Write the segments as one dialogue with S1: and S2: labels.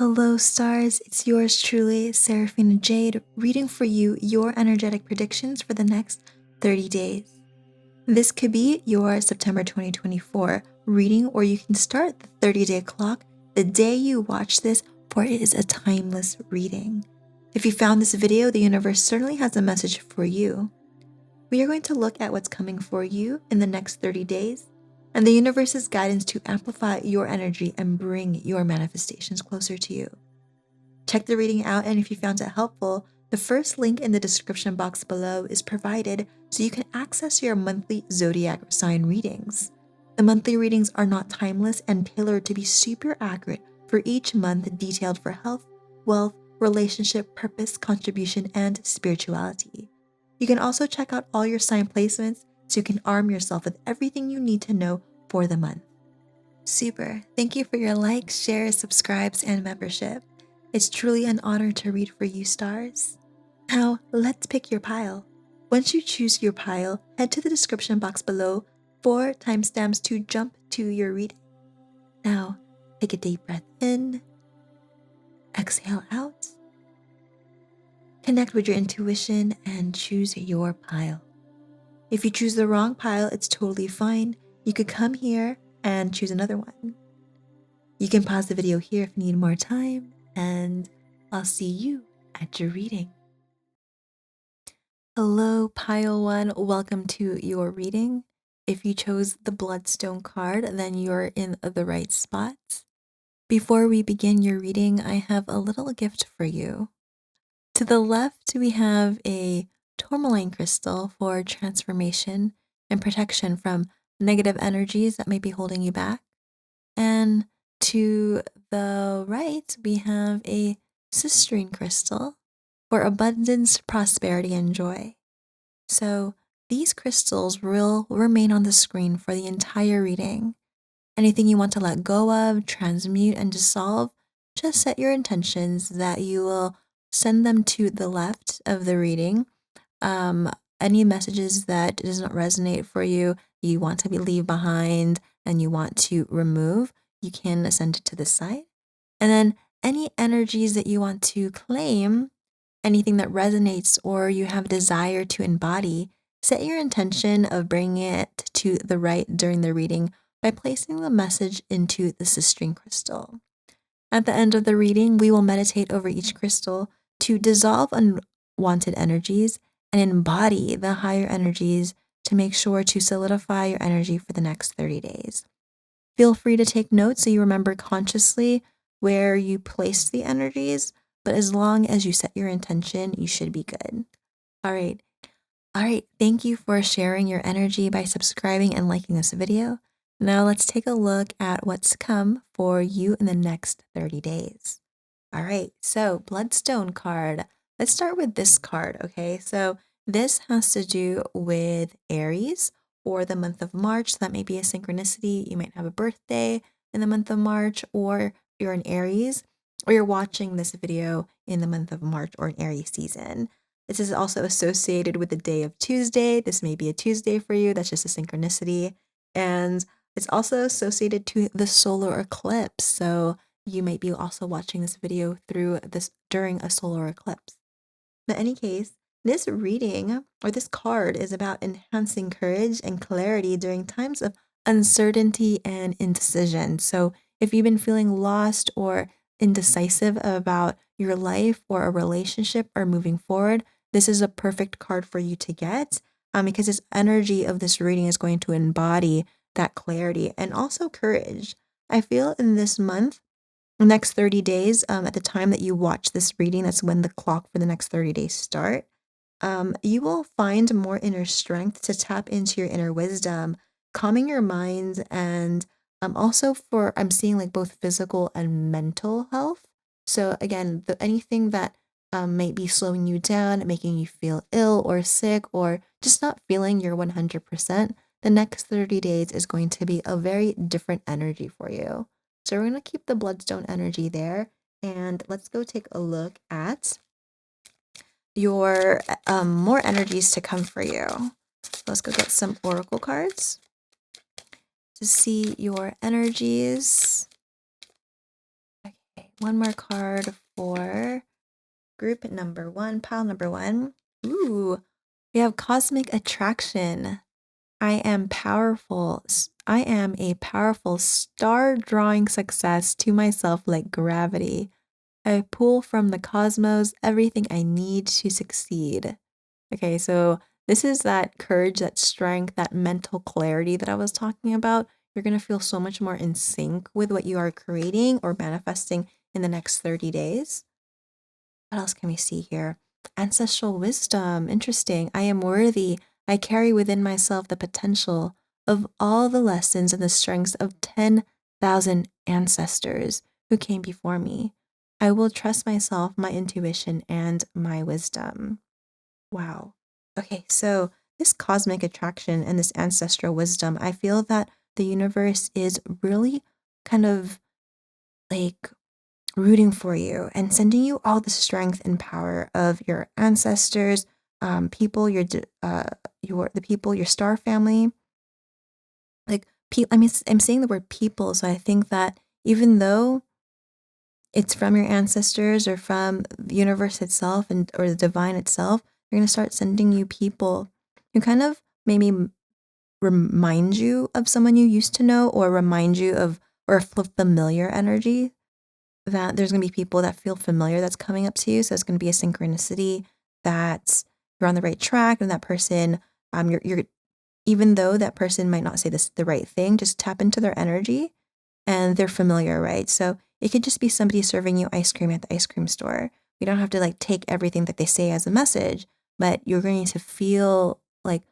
S1: Hello, stars. It's yours truly, Seraphina Jade, reading for you your energetic predictions for the next 30 days. This could be your September 2024 reading, or you can start the 30-day clock the day you watch this, for it is a timeless reading. If you found this video, the universe certainly has a message for you. We are going to look at what's coming for you in the next 30 days and the universe's guidance to amplify your energy and bring your manifestations closer to you. Check the reading out, and if you found it helpful, the first link in the description box below is provided so you can access your monthly zodiac sign readings. The monthly readings are not timeless and tailored to be super accurate for each month, detailed for health, wealth, relationship, purpose, contribution, and spirituality. You can also check out all your sign placements so you can arm yourself with everything you need to know for the month. Super. Thank you for your likes, shares, subscribes, and membership. It's truly an honor to read for you, stars. Now, let's pick your pile. Once you choose your pile, head to the description box below for timestamps to jump to your reading. Now, take a deep breath in, exhale out, connect with your intuition, and choose your pile. If you choose the wrong pile, it's totally fine. You could come here and choose another one. You can pause the video here if you need more time, and I'll see you at your reading. Hello, pile one. Welcome to your reading. If you chose the Bloodstone card, then you're in the right spot. Before we begin your reading, I have a little gift for you. To the left, we have a tourmaline crystal for transformation and protection from negative energies that may be holding you back. And to the right, we have a cistrine crystal for abundance, prosperity, and joy. So these crystals will remain on the screen for the entire reading. Anything you want to let go of, transmute, and dissolve, just set your intentions that you will send them to the left of the reading. Any messages that does not resonate for you, you want to leave behind and you want to remove, you can send it to the side. And then any energies that you want to claim, anything that resonates or you have desire to embody, set your intention of bringing it to the right during the reading by placing the message into the cistrine crystal. At the end of the reading, we will meditate over each crystal to dissolve unwanted energies and embody the higher energies to make sure to solidify your energy for the next 30 days. Feel free to take notes so you remember consciously where you place the energies, but as long as you set your intention, you should be good. All right. Thank you for sharing your energy by subscribing and liking this video. Now let's take a look at what's to come for you in the next 30 days. All right, so Bloodstone card. Let's start with this card, okay? So this has to do with Aries or the month of March. So that may be a synchronicity. You might have a birthday in the month of March, or you're in Aries, or you're watching this video in the month of March or an Aries season. This is also associated with the day of Tuesday. This may be a Tuesday for you. That's just a synchronicity. And it's also associated to the solar eclipse. So you might be also watching this video during a solar eclipse. But in any case, this reading or this card is about enhancing courage and clarity during times of uncertainty and indecision. So if you've been feeling lost or indecisive about your life or a relationship or moving forward, this is a perfect card for you to get because this energy of this reading is going to embody that clarity and also courage. I feel in this month, the next 30 days, at the time that you watch this reading, that's when the clock for the next 30 days start, you will find more inner strength to tap into your inner wisdom, calming your mind, and also I'm seeing like both physical and mental health. So again, anything that might be slowing you down, making you feel ill or sick, or just not feeling your 100%, the next 30 days is going to be a very different energy for you. So we're going to keep the Bloodstone energy there, and let's go take a look at your more energies to come for you. Let's go get some oracle cards to see your energies. Okay, one more card for group number one, pile number one. Ooh, we have Cosmic Attraction. I am powerful. I am a powerful star drawing success to myself like gravity. I pull from the cosmos everything I need to succeed. Okay, so this is that courage, that strength, that mental clarity that I was talking about. You're going to feel so much more in sync with what you are creating or manifesting in the next 30 days. What else can we see here? Ancestral wisdom. Interesting. I am worthy. I carry within myself the potential of all the lessons and the strengths of 10,000 ancestors who came before me. I will trust myself, my intuition, and my wisdom. Wow. Okay, so this cosmic attraction and this ancestral wisdom, I feel that the universe is really kind of like rooting for you and sending you all the strength and power of your ancestors, people, the people, your star family. Like, I mean, I'm saying the word people, so I think that even though it's from your ancestors or from the universe itself and or the divine itself, they're gonna start sending you people who kind of maybe remind you of someone you used to know or remind you of or familiar energy that there's gonna be people that feel familiar that's coming up to you. So it's gonna be a synchronicity that you're on the right track and that person, you're even though that person might not say this the right thing, just tap into their energy and they're familiar, right? So it could just be somebody serving you ice cream at the ice cream store. You don't have to like take everything that they say as a message, but you're going to feel like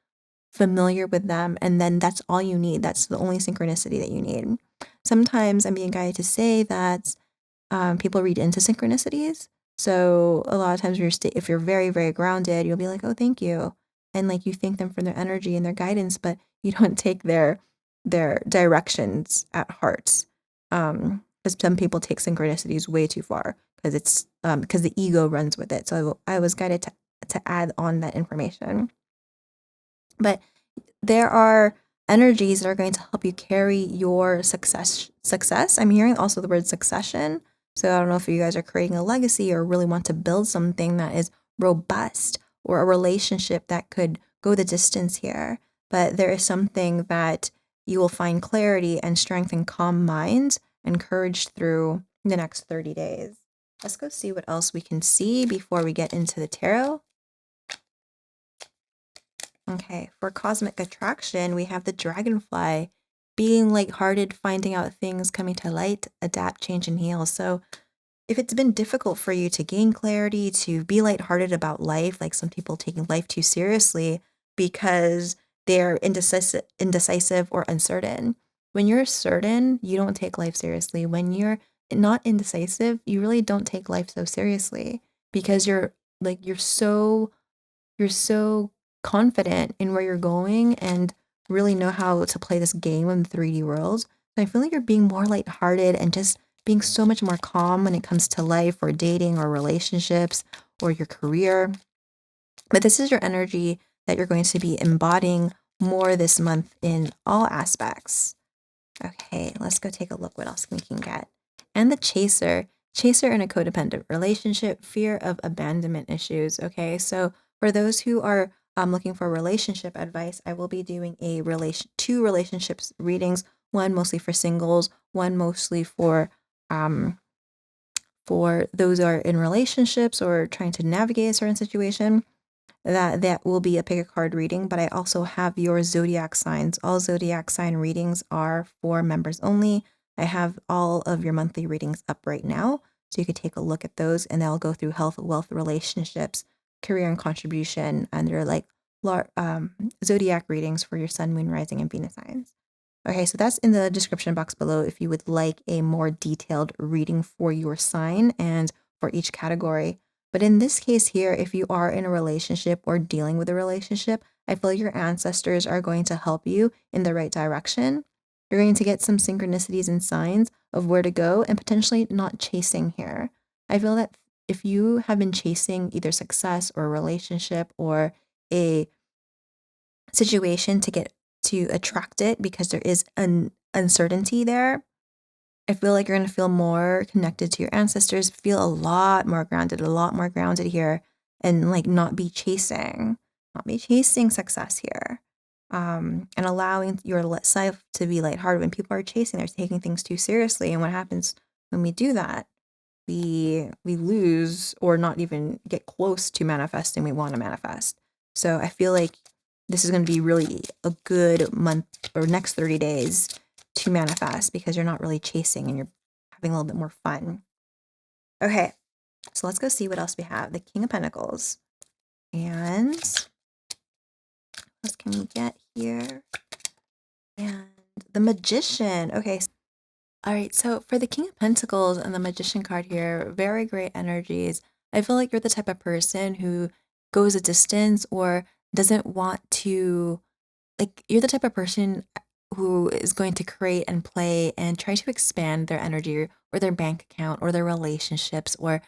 S1: familiar with them. And then that's all you need. That's the only synchronicity that you need. Sometimes I'm being guided to say that people read into synchronicities. So a lot of times if you're very, very grounded, you'll be like, oh, thank you. And like you thank them for their energy and their guidance, but you don't take their directions at heart. Because some people take synchronicities way too far because it's because the ego runs with it. So I was guided to add on that information. But there are energies that are going to help you carry your success. I'm hearing also the word succession. So I don't know if you guys are creating a legacy or really want to build something that is robust or a relationship that could go the distance here. But there is something that you will find clarity and strength and calm mind and courage through the next 30 days. Let's go see what else we can see before we get into the tarot. Okay, for cosmic attraction, we have the dragonfly, being lighthearted, finding out things, coming to light, adapt, change, and heal. So, if it's been difficult for you to gain clarity, to be lighthearted about life, like some people taking life too seriously because they're indecisive or uncertain. When you're certain, you don't take life seriously. When you're not indecisive, you really don't take life so seriously because you're so confident in where you're going and really know how to play this game in the 3D world. So I feel like you're being more lighthearted and just being so much more calm when it comes to life or dating or relationships or your career. But this is your energy that you're going to be embodying more this month in all aspects. Okay, let's go take a look what else we can get. And the chaser in a codependent relationship, fear of abandonment issues. Okay, so for those who are looking for relationship advice, I will be doing two relationships readings. One mostly for singles, one mostly for those who are in relationships or trying to navigate a certain situation. That will be a pick a card reading, but I also have your zodiac signs. All zodiac sign readings are for members only. I have all of your monthly readings up right now, so you could take a look at those, and they'll go through health, wealth, relationships, career, and contribution, and they're like zodiac readings for your sun, moon, rising, and Venus signs. Okay, so that's in the description box below if you would like a more detailed reading for your sign and for each category. But in this case here, if you are in a relationship or dealing with a relationship, I feel your ancestors are going to help you in the right direction. You're going to get some synchronicities and signs of where to go and potentially not chasing here. I feel that if you have been chasing either success or a relationship or a situation to attract it because there is an uncertainty there, I feel like you're going to feel more connected to your ancestors, feel a lot more grounded here, and like not be chasing success here. And allowing your life to be lighthearted. When people are chasing, they're taking things too seriously. And what happens when we do that? We lose or not even get close to manifesting we want to manifest. So I feel like this is going to be really a good month or next 30 days to manifest because you're not really chasing and you're having a little bit more fun. Okay, so let's go see what else we have. The King of Pentacles. And what else can we get here? And the Magician. Okay. All right. So for the King of Pentacles and the Magician card here, very great energies. I feel like you're the type of person who goes a distance or doesn't want to, like, you're the type of person who is going to create and play and try to expand their energy or their bank account or their relationships or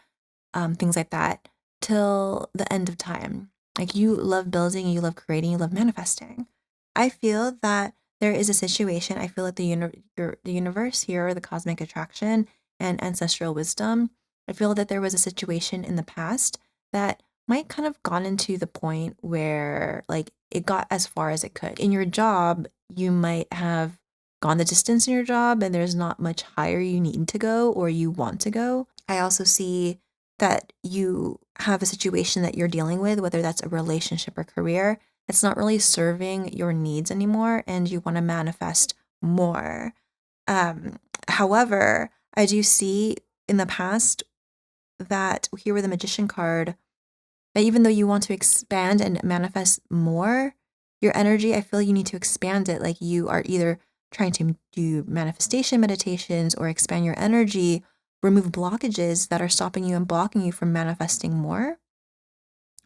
S1: things like that till the end of time. Like you love building, you love creating, you love manifesting. I feel that there is a situation. I feel like the universe here, or the cosmic attraction and ancestral wisdom. I feel that there was a situation in the past that might kind of gone into the point where like it got as far as it could. In your job, you might have gone the distance in your job and there's not much higher you need to go or you want to go. I also see that you have a situation that you're dealing with, whether that's a relationship or career, it's not really serving your needs anymore and you want to manifest more. Um, However, I do see in the past that here with the Magician card, that even though you want to expand and manifest more, your energy, I feel you need to expand it. Like you are either trying to do manifestation meditations or expand your energy, remove blockages that are stopping you and blocking you from manifesting more.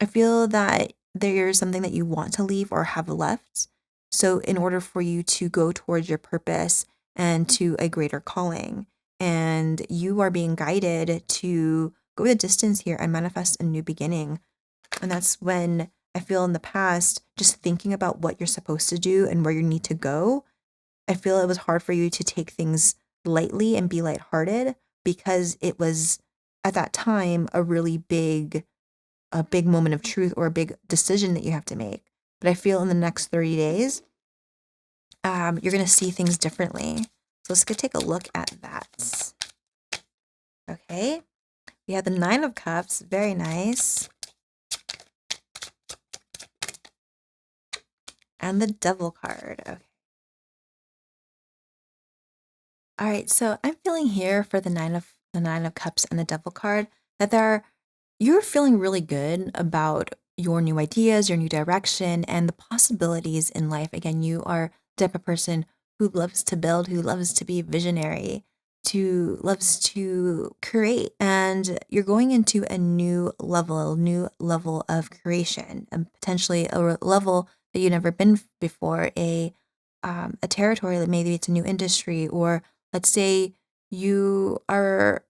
S1: I feel that there's something that you want to leave or have left. So, in order for you to go towards your purpose and to a greater calling, and you are being guided to go the distance here and manifest a new beginning. And that's when I feel in the past, just thinking about what you're supposed to do and where you need to go, I feel it was hard for you to take things lightly and be lighthearted because it was at that time a big moment of truth or a big decision that you have to make. But I feel in the next 30 days, you're going to see things differently. So let's go take a look at that. Okay. We have the Nine of Cups. Very nice. And the Devil card. Okay. All right. So I'm feeling here for the Nine of Cups and the Devil card that you're feeling really good about your new ideas, your new direction, and the possibilities in life. Again, you are the type of person who loves to build, who loves to be visionary, to loves to create, and you're going into a new level of creation, and potentially level that you've never been before, a territory that maybe it's a new industry, or let's say you are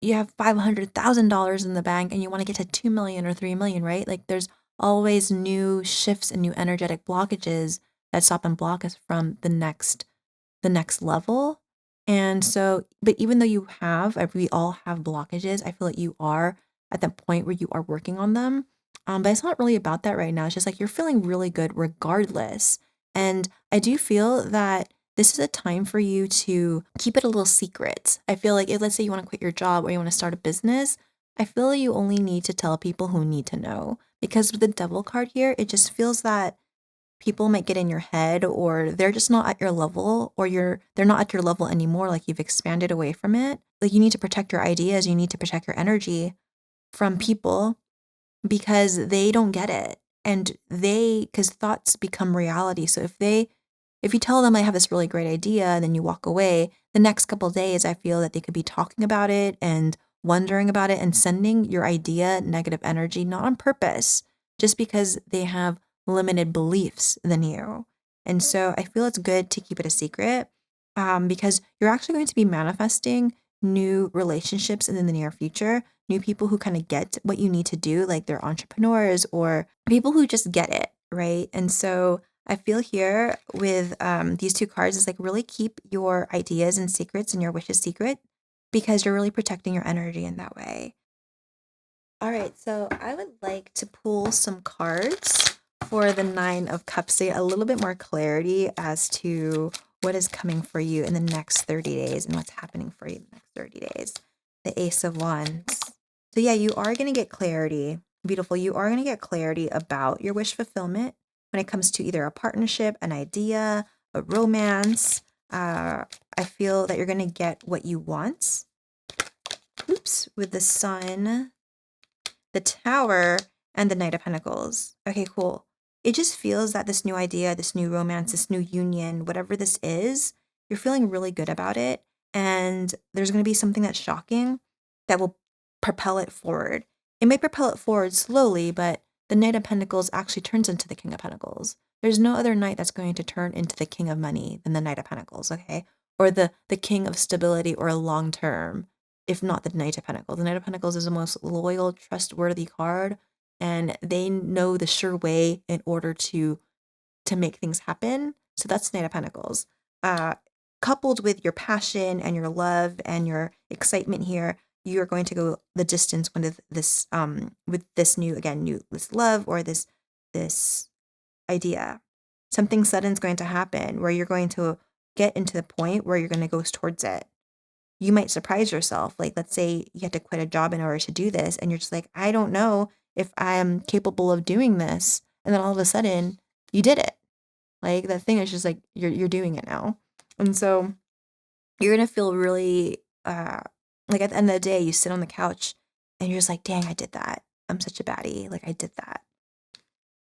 S1: you have $500,000 in the bank and you want to get to 2 million or 3 million, right? Like there's always new shifts and new energetic blockages that stop and block us from the next level. And so, but even though we all have blockages, I feel like you are at that point where you are working on them. But it's not really about that right now. It's just like you're feeling really good regardless. And I do feel that this is a time for you to keep it a little secret. I feel like if, let's say you want to quit your job or you want to start a business, I feel you only need to tell people who need to know. Because with the Devil card here, it just feels that people might get in your head or they're just not at your level or they're not at your level anymore, like you've expanded away from it. Like you need to protect your ideas, you need to protect your energy from people because they don't get it. And because thoughts become reality. So if you tell them I have this really great idea and then you walk away, the next couple of days I feel that they could be talking about it and wondering about it and sending your idea negative energy, not on purpose, just because they have limited beliefs than you. And so I feel it's good to keep it a secret, because you're actually going to be manifesting new relationships in the near future, new people who kind of get what you need to do, like they're entrepreneurs or people who just get it, right? And so I feel here with these two cards is like really keep your ideas and secrets and your wishes secret because you're really protecting your energy in that way. All right, so I would like to pull some cards for the Nine of Cups to get a little bit more clarity as to what is coming for you in the next 30 days and what's happening for you in the next 30 days. The Ace of Wands. So, yeah, you are going to get clarity. Beautiful. You are going to get clarity about your wish fulfillment when it comes to either a partnership, an idea, a romance. I feel that you're going to get what you want. Oops, with the Sun, the Tower, and the Knight of Pentacles. Okay, cool. It just feels that this new idea, this new romance, this new union, whatever this is, you're feeling really good about it. And there's going to be something that's shocking that will propel it forward. It may propel it forward slowly, but the Knight of Pentacles actually turns into the King of Pentacles. There's no other knight that's going to turn into the King of Money than the Knight of Pentacles, okay? Or the King of Stability or long term, if not the Knight of Pentacles. The Knight of Pentacles is the most loyal, trustworthy card, and they know the sure way in order to make things happen. So that's the Knight of Pentacles. Coupled with your passion and your love and your excitement here, you are going to go the distance with this new this love or this idea. Something sudden is going to happen where you're going to get into the point where you're going to go towards it. You might surprise yourself. Like, let's say you had to quit a job in order to do this, and you're just like, I don't know if I am capable of doing this. And then all of a sudden, you did it. Like, that thing is just like, you're doing it now. And so you're going to feel really, like at the end of the day, you sit on the couch and you're just like, dang, I did that. I'm such a baddie. Like, I did that.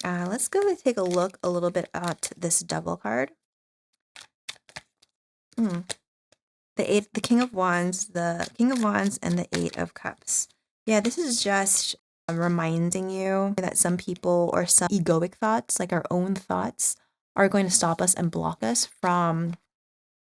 S1: Let's go and take a look a little bit at this Devil card. The King of Wands, and the Eight of Cups. Yeah, this is just reminding you that some people or some egoic thoughts, like our own thoughts, are going to stop us and block us from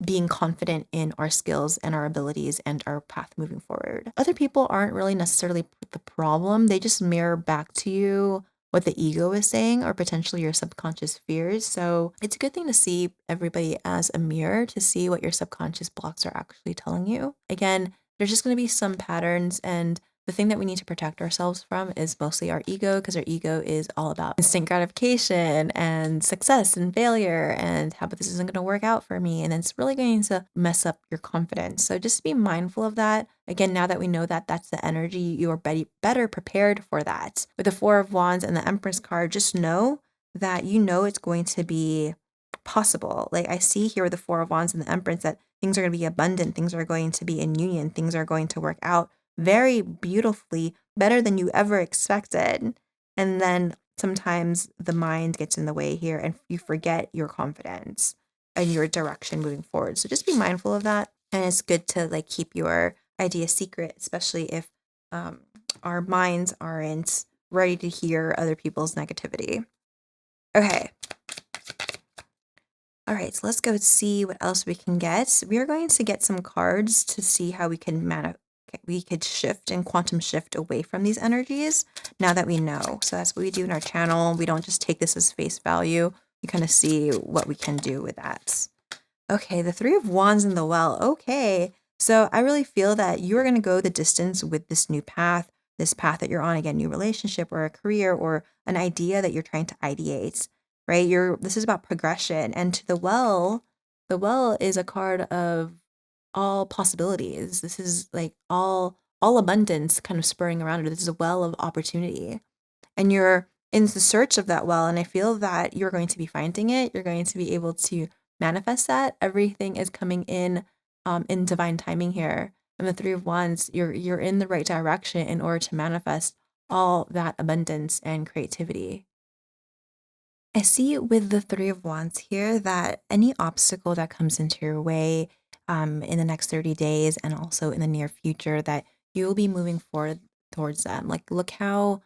S1: being confident in our skills and our abilities and our path moving forward. Other people aren't really necessarily the problem. They just mirror back to you what the ego is saying or potentially your subconscious fears. So it's a good thing to see everybody as a mirror to see what your subconscious blocks are actually telling you. Again, there's just going to be some patterns, and the thing that we need to protect ourselves from is mostly our ego, because our ego is all about instant gratification and success and failure and how, but this isn't going to work out for me. And it's really going to mess up your confidence. So just be mindful of that. Again, now that we know that that's the energy, you are better prepared for that. With the Four of Wands and the Empress card, just know that you know it's going to be possible. Like I see here with the Four of Wands and the Empress that things are going to be abundant, things are going to be in union, things are going to work out very beautifully, better than you ever expected. And then sometimes the mind gets in the way here and you forget your confidence and your direction moving forward. So just be mindful of that. And it's good to like keep your idea secret, especially if our minds aren't ready to hear other people's negativity. Okay. All right, so let's go see what else we can get. We are going to get some cards to see how we can we could shift and quantum shift away from these energies now that we know. So that's what we do in our channel. We don't just take this as face value. We kind of see what we can do with that. Okay, the Three of Wands in the Well. Okay, so I really feel that you're going to go the distance with this new path, this path that you're on, again, new relationship or a career or an idea that you're trying to ideate, right? This is about progression. And to the Well is a card of all possibilities. This is like all abundance kind of spurring around it. This is a well of opportunity. And you're in the search of that well. And I feel that you're going to be finding it. You're going to be able to manifest that. Everything is coming in divine timing here. And the Three of Wands, you're in the right direction in order to manifest all that abundance and creativity. I see with the Three of Wands here that any obstacle that comes into your way in the next 30 days and also in the near future, that you will be moving forward towards them. Look how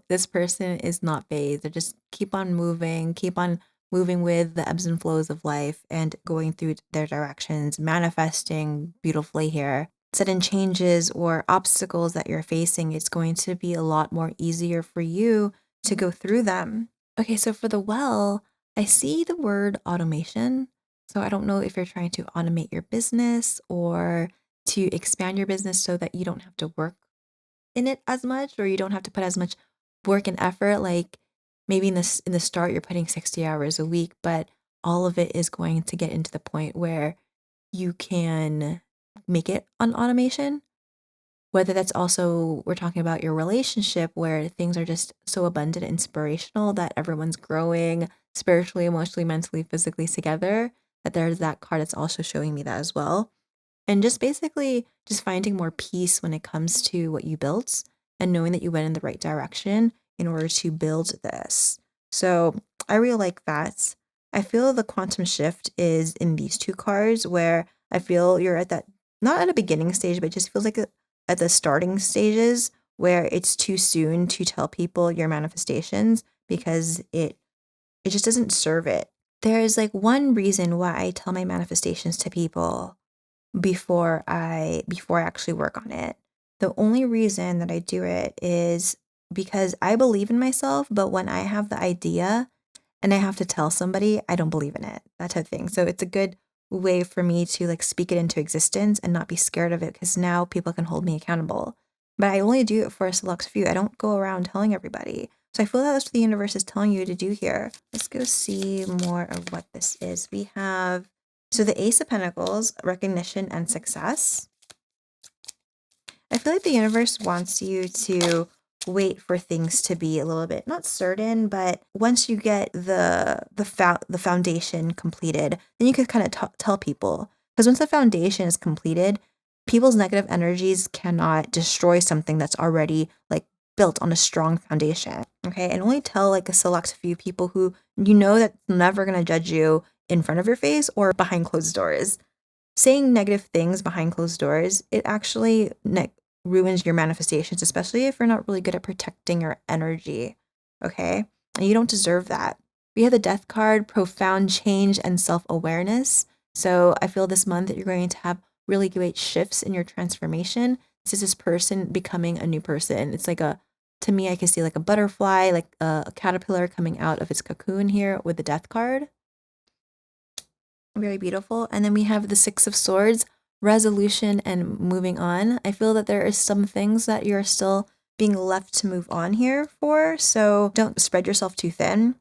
S1: this person is not phased. They just keep on moving with the ebbs and flows of life and going through their directions, manifesting beautifully here. Sudden changes or obstacles that you're facing, it's going to be a lot more easier for you to go through them. Okay, so for the well, I see the word automation. So I don't know if you're trying to automate your business or to expand your business so that you don't have to work in it as much or you don't have to put as much work and effort. Like maybe in the start you're putting 60 hours a week, but all of it is going to get into the point where you can make it on automation. Whether that's also we're talking about your relationship where things are just so abundant and inspirational that everyone's growing spiritually, emotionally, mentally, physically together, that there's that card that's also showing me that as well. And just basically just finding more peace when it comes to what you built and knowing that you went in the right direction in order to build this. So I really like that. I feel the quantum shift is in these two cards where I feel you're at that, not at a beginning stage, but it just feels like at the starting stages where it's too soon to tell people your manifestations because it just doesn't serve it. There's like one reason why I tell my manifestations to people before I actually work on it. The only reason that I do it is because I believe in myself, but when I have the idea and I have to tell somebody, I don't believe in it, that type of thing. So it's a good way for me to like speak it into existence and not be scared of it because now people can hold me accountable. But I only do it for a select few. I don't go around telling everybody. So I feel that that's what the universe is telling you to do here. Let's go see more of what this is. We have so the Ace of Pentacles, recognition and success. I feel like the universe wants you to wait for things to be a little bit not certain, but once you get the foundation completed, then you could kind of tell people. Because once the foundation is completed, people's negative energies cannot destroy something that's already like built on a strong foundation. Okay, and only tell like a select few people who you know that's never gonna judge you in front of your face or behind closed doors. Saying negative things behind closed doors, it actually ruins your manifestations, especially if you're not really good at protecting your energy. Okay? And you don't deserve that. We have the death card, profound change and self awareness. So I feel this month that you're going to have really great shifts in your transformation. This is this person becoming a new person. It's like to me, I can see like a butterfly, like a caterpillar coming out of its cocoon here with the death card. Very beautiful. And then we have the Six of Swords, resolution and moving on. I feel that there is some things that you're still being left to move on here for. So don't spread yourself too thin.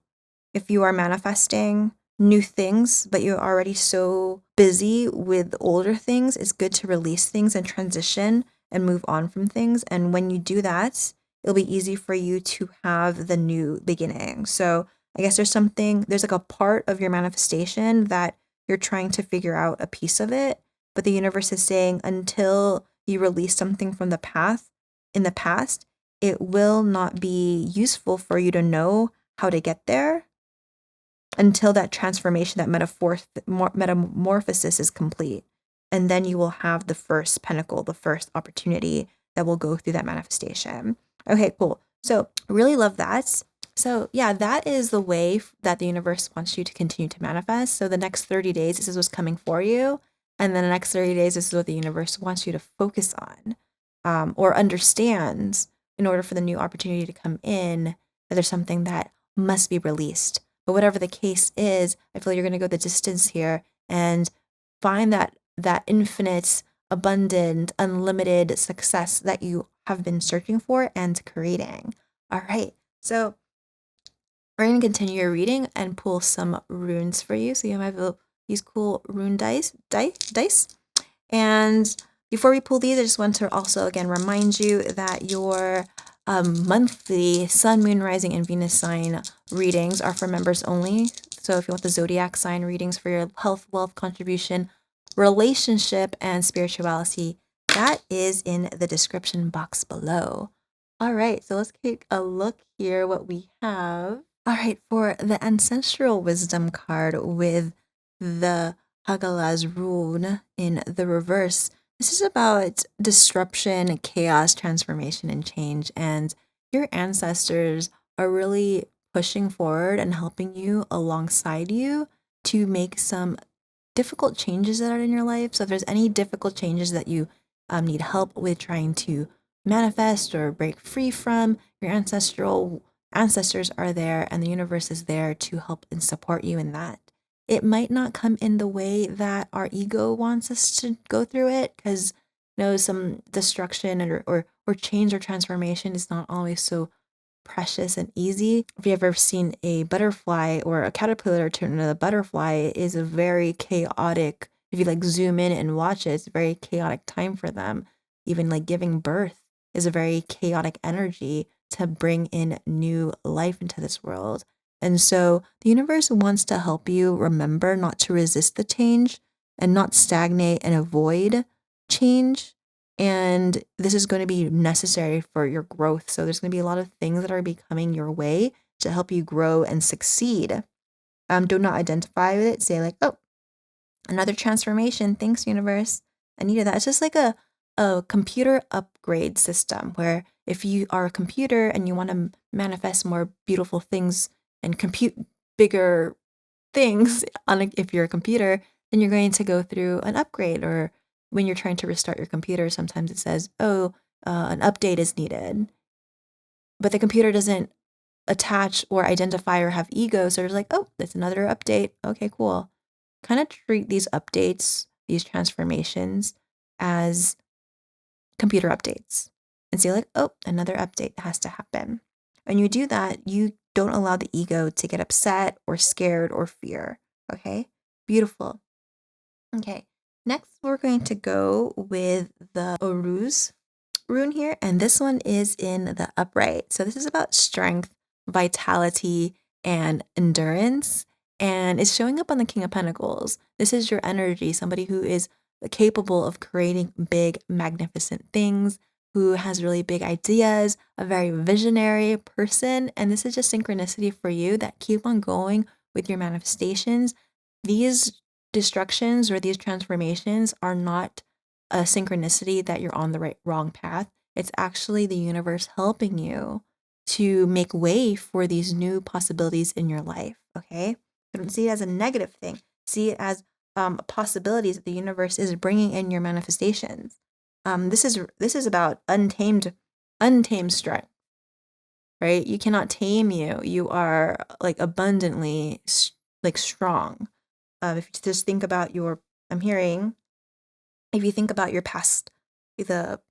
S1: If you are manifesting new things, but you're already so busy with older things, it's good to release things and transition and move on from things. And when you do that, it'll be easy for you to have the new beginning. So I guess there's like a part of your manifestation that you're trying to figure out a piece of it, but the universe is saying until you release something from the path in the past, it will not be useful for you to know how to get there until that transformation, that metamorphosis is complete. And then you will have the first pentacle, the first opportunity that will go through that manifestation. Okay, cool. So really love that. So yeah, that is the way that the universe wants you to continue to manifest. So the next 30 days, this is what's coming for you. And then the next 30 days, this is what the universe wants you to focus on or understand in order for the new opportunity to come in, that there's something that must be released. But whatever the case is, I feel you're going to go the distance here and find that infinite, abundant, unlimited success that you have been searching for and creating. All right. So we're going to continue your reading and pull some runes for you. So you have these cool rune dice. And before we pull these, I just want to also again remind you that your monthly Sun, Moon, Rising, and Venus sign readings are for members only. So if you want the Zodiac sign readings for your health, wealth, contribution, relationship, and spirituality, that is in the description box below. All right, so let's take a look here what we have. All right, for the Ancestral Wisdom card with the Hagalaz rune in the reverse, this is about disruption, chaos, transformation, and change. And your ancestors are really pushing forward and helping you alongside you to make some difficult changes that are in your life. So if there's any difficult changes that you need help with trying to manifest or break free from, your ancestral ancestors are there and the universe is there to help and support you in that. It might not come in the way that our ego wants us to go through it, because some destruction or change or transformation is not always so precious and easy. If you ever seen a butterfly or a caterpillar turn into a butterfly, it is a very chaotic, if you like zoom in and watch it, it's a very chaotic time for them. Even like giving birth is a very chaotic energy to bring in new life into this world. And so the universe wants to help you remember not to resist the change and not stagnate and avoid change. And this is going to be necessary for your growth. So there's going to be a lot of things that are becoming your way to help you grow and succeed. Do not identify with it. Say like, oh, another transformation. Thanks, universe. I needed that. It's just like a computer upgrade system where if you are a computer and you want to manifest more beautiful things and compute bigger things if you're a computer, then you're going to go through an upgrade. Or when you're trying to restart your computer, sometimes it says, oh, an update is needed. But the computer doesn't attach or identify or have ego. So it's like, oh, that's another update. Okay, cool. Kind of treat these updates, these transformations, as computer updates. And say, like, oh, another update has to happen. When you do that, you don't allow the ego to get upset or scared or fear. Okay? Beautiful. Okay. Next, we're going to go with the Oruz rune here. And this one is in the upright. So this is about strength, vitality, and endurance. And it's showing up on the King of Pentacles. This is your energy, somebody who is capable of creating big, magnificent things, who has really big ideas, a very visionary person. And this is just synchronicity for you that keep on going with your manifestations. These destructions or these transformations are not a synchronicity that you're on the wrong path. It's actually the universe helping you to make way for these new possibilities in your life. Okay, don't see it as a negative thing. See it as possibilities that the universe is bringing in your manifestations. This is about untamed strength, right? You cannot tame you. You are like abundantly like strong. If you just think about I'm hearing, if you think about your past, the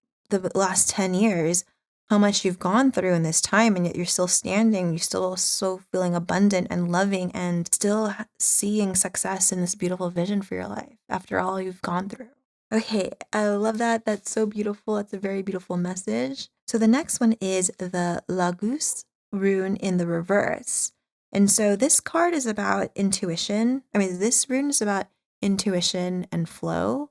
S1: last 10 years, how much you've gone through in this time, and yet you're still standing, you're still so feeling abundant and loving and still seeing success in this beautiful vision for your life after all you've gone through. Okay, I love that. That's so beautiful. It's a very beautiful message. So the next one is the Lagus rune in the reverse. And so this card is about intuition. This rune is about intuition and flow.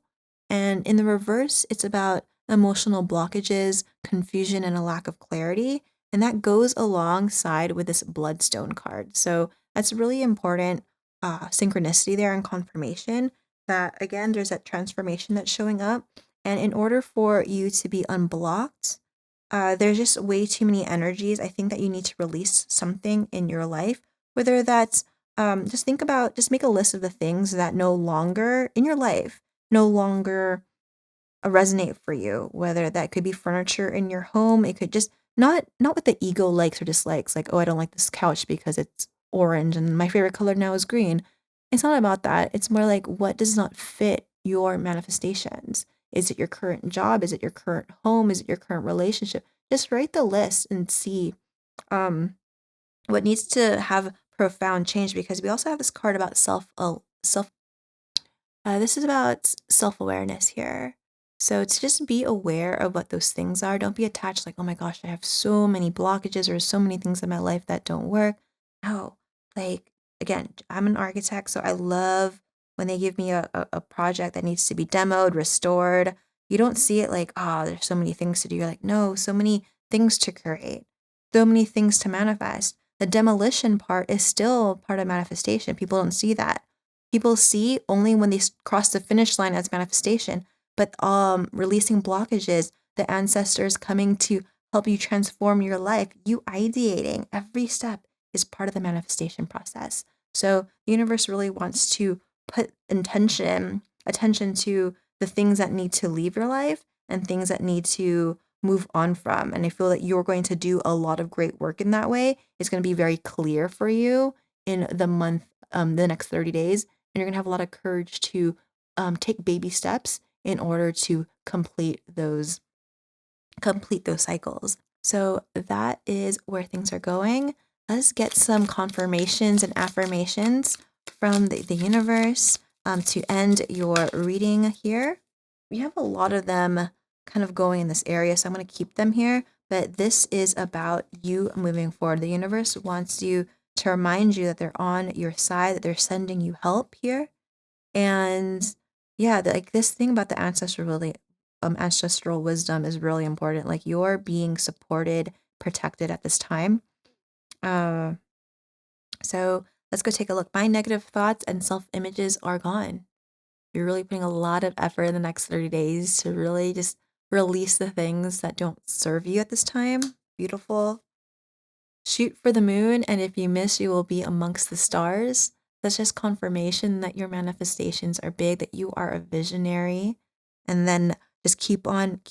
S1: And in the reverse, it's about emotional blockages, confusion, and a lack of clarity. And that goes alongside with this bloodstone card. So that's really important synchronicity there and confirmation that, again, there's that transformation that's showing up. And in order for you to be unblocked, there's just way too many energies. I think that you need to release something in your life, whether that's just make a list of the things that no longer in your life, no longer resonate for you, whether that could be furniture in your home. It could just not with the ego likes or dislikes, like, oh, I don't like this couch because it's orange and my favorite color now is green. It's not about that. It's more like, what does not fit your manifestations? Is it your current job? Is it your current home? Is it your current relationship? Just write the list and see what needs to have profound change, because we also have this card about self. This is about self-awareness here. So to just be aware of what those things are. Don't be attached like, oh my gosh, I have so many blockages or so many things in my life that don't work. No, like, again, I'm an architect, so I love when they give me a project that needs to be demoed, restored. You don't see it like, oh, there's so many things to do. You're like, no, so many things to create, so many things to manifest. The demolition part is still part of manifestation. People don't see that. People see only when they cross the finish line as manifestation. But releasing blockages, the ancestors coming to help you transform your life, you ideating every step is part of the manifestation process. So the universe really wants to put attention to the things that need to leave your life and things that need to move on from. And I feel that you're going to do a lot of great work in that way. It's going to be very clear for you in the next 30 days. And you're going to have a lot of courage to take baby steps in order to complete those cycles. So that is where things are going. Let's get some confirmations and affirmations from the universe to end your reading here. We have a lot of them kind of going in this area, so I'm going to keep them here. But this is about you moving forward. The universe wants you to remind you that they're on your side, that they're sending you help here. And yeah, like this thing about the ancestral wisdom is really important. Like you're being supported, protected at this time. Uh, so let's go take a look. My negative thoughts and self-images are gone. You're really putting a lot of effort in the next 30 days to really just release the things that don't serve you at this time. Beautiful. Shoot for the moon, and if you miss, you will be amongst the stars. That's just confirmation that your manifestations are big, that you are a visionary. And then just keep on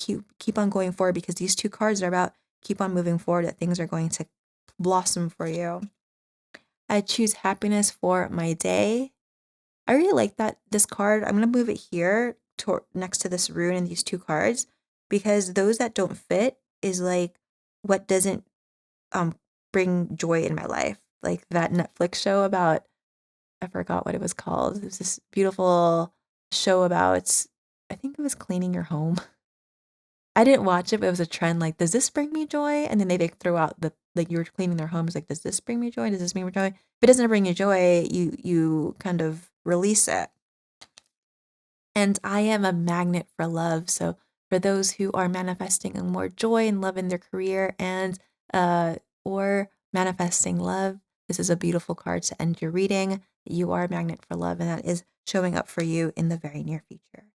S1: going forward, because these two cards are about keep on moving forward, that things are going to blossom for you. I choose happiness for my day. I really like this card. I'm going to move it here next to this rune and these two cards, because those that don't fit is like what doesn't bring joy in my life. Like that Netflix show about, I forgot what it was called. It was this beautiful show about, I think it was cleaning your home. I didn't watch it, but it was a trend. Like, does this bring me joy? And then they throw out like you were cleaning their homes. Like, does this bring me joy? Does this bring me joy? If it doesn't bring you joy, you kind of release it. And I am a magnet for love. So for those who are manifesting more joy and love in their career and or manifesting love, this is a beautiful card to end your reading. You are a magnet for love, and that is showing up for you in the very near future.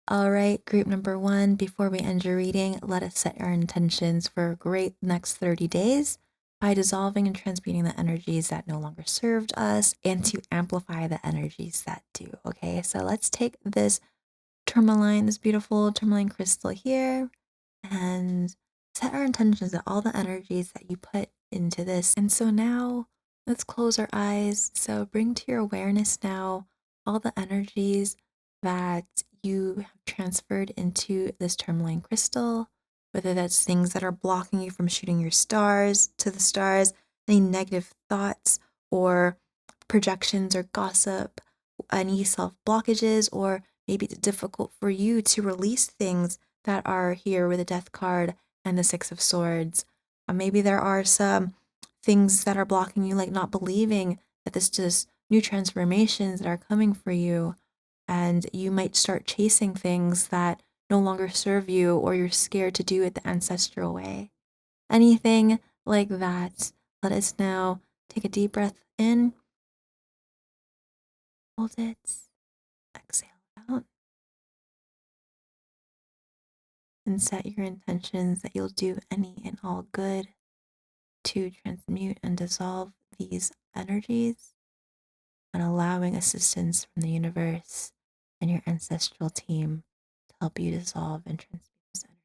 S1: All right, group number 1, before we end your reading, let us set our intentions for a great next 30 days by dissolving and transmuting the energies that no longer served us and to amplify the energies that do. Okay, so let's take this tourmaline, this beautiful tourmaline crystal here, and set our intentions that all the energies that you put into this. And so now let's close our eyes. So bring to your awareness now all the energies that you have transferred into this tourmaline crystal, whether that's things that are blocking you from shooting your stars to the stars, any negative thoughts or projections or gossip, any self blockages, or maybe it's difficult for you to release things that are here with the Death card and the Six of Swords. Maybe there are some things that are blocking you, like not believing that this just new transformations that are coming for you. And you might start chasing things that no longer serve you, or you're scared to do it the ancestral way. Anything like that, let us now take a deep breath in, hold it, exhale out, and set your intentions that you'll do any and all good to transmute and dissolve these energies, and allowing assistance from the universe and your ancestral team to help you dissolve and transmute this energy.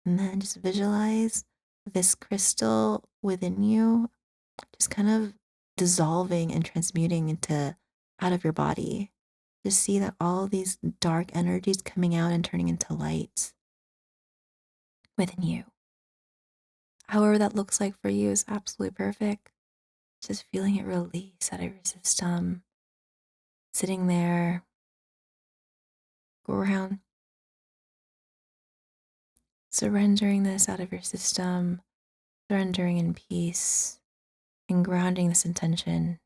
S1: And then just visualize this crystal within you, just kind of dissolving and transmuting into out of your body. Just see that all these dark energies coming out and turning into light within you. However that looks like for you is absolutely perfect. Just feeling it release out of your system, sitting there, go around, surrendering this out of your system, surrendering in peace, and grounding this intention,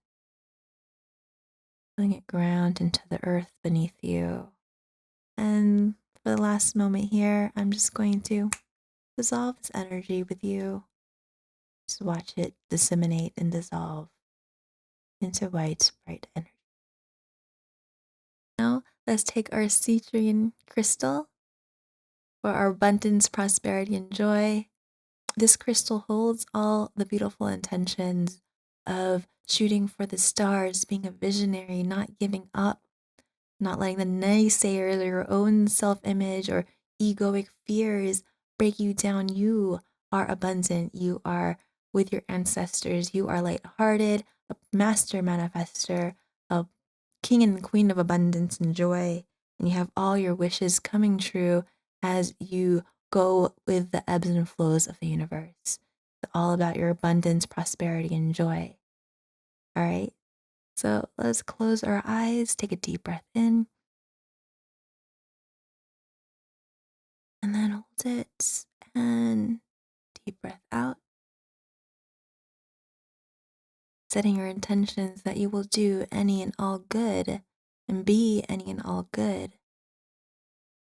S1: letting it ground into the earth beneath you. And for the last moment here, I'm just going to dissolve this energy with you. Just watch it disseminate and dissolve into white, bright energy. Now, let's take our citrine crystal for our abundance, prosperity, and joy. This crystal holds all the beautiful intentions of shooting for the stars, being a visionary, not giving up, not letting the naysayers or your own self-image or egoic fears break you down. You are abundant. You are with your ancestors. You are lighthearted, a master manifester, a king and queen of abundance and joy. And you have all your wishes coming true as you go with the ebbs and flows of the universe. It's all about your abundance, prosperity, and joy. All right. So let's close our eyes, take a deep breath in, and then hold it, and deep breath out, setting your intentions that you will do any and all good and be any and all good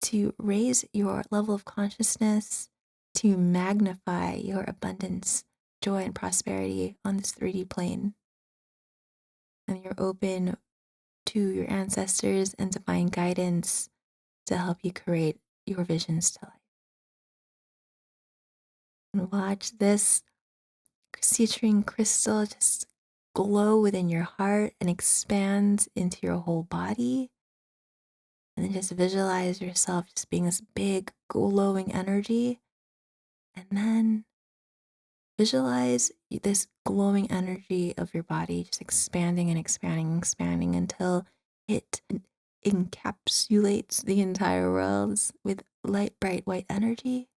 S1: to raise your level of consciousness, to magnify your abundance, joy, and prosperity on this 3D plane. And you're open to your ancestors and divine guidance to help you create your visions to life. And watch this citrine crystal just glow within your heart and expand into your whole body. And then just visualize yourself just being this big glowing energy. And then visualize this glowing energy of your body just expanding and expanding and expanding until it encapsulates the entire world with light, bright, white energy.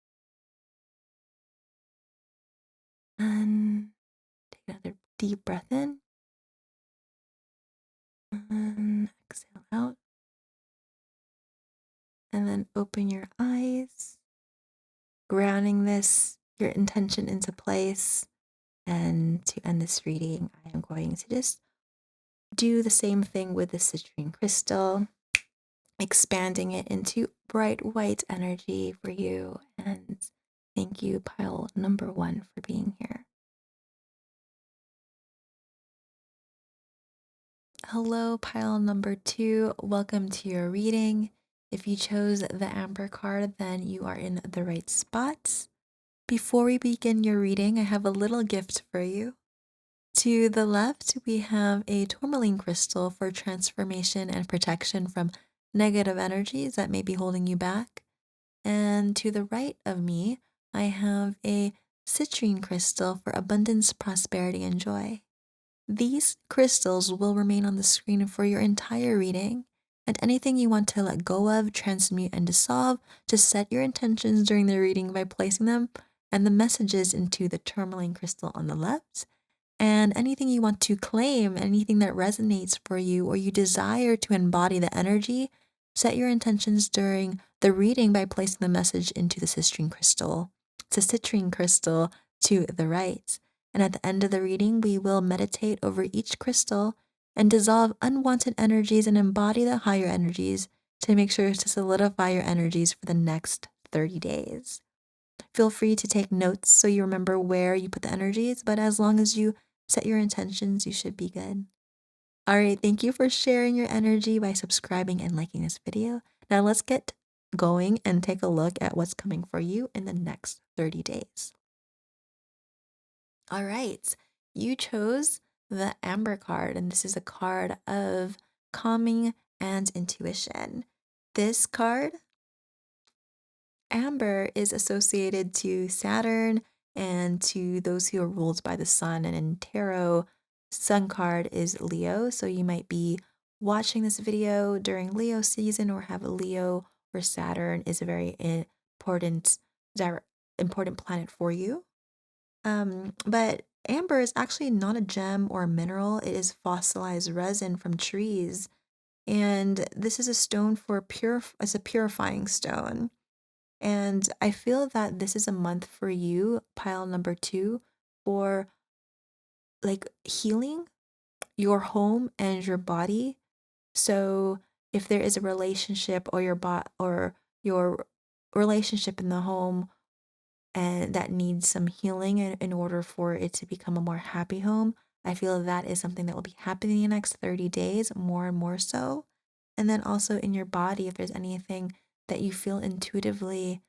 S1: And take another deep breath in. And exhale out. And then open your eyes, grounding your intention into place. And to end this reading, I am going to just do the same thing with the citrine crystal, expanding it into bright white energy for you. And thank you, pile number 1, for being here. Hello, pile number 2. Welcome to your reading. If you chose the Amber card, then you are in the right spot. Before we begin your reading, I have a little gift for you. To the left, we have a tourmaline crystal for transformation and protection from negative energies that may be holding you back. And to the right of me, I have a citrine crystal for abundance, prosperity, and joy. These crystals will remain on the screen for your entire reading, and anything you want to let go of, transmute, and dissolve, just set your intentions during the reading by placing them and the messages into the tourmaline crystal on the left. And anything you want to claim, anything that resonates for you or you desire to embody the energy, set your intentions during the reading by placing the message into the citrine crystal. It's a citrine crystal to the right. And at the end of the reading, we will meditate over each crystal and dissolve unwanted energies and embody the higher energies to make sure to solidify your energies for the next 30 days. Feel free to take notes so you remember where you put the energies, but as long as you set your intentions, you should be good. All right, thank you for sharing your energy by subscribing and liking this video. Now let's get going and take a look at what's coming for you in the next 30 days. All right, you chose the Amber card, and this is a card of calming and intuition. This card, Amber, is associated to Saturn and to those who are ruled by the sun. And in tarot, sun card is Leo. So you might be watching this video during Leo season or have a Leo or Saturn is a very important planet for you. But amber is actually not a gem or a mineral. It is fossilized resin from trees. And this is a stone it's a purifying stone. And I feel that this is a month for you, pile number 2, for like healing your home and your body. So if there is a relationship or your relationship in the home and that needs some healing in order for it to become a more happy home, I feel that is something that will be happening in the next 30 days, more and more so. And then also in your body, if there's anything that you feel intuitively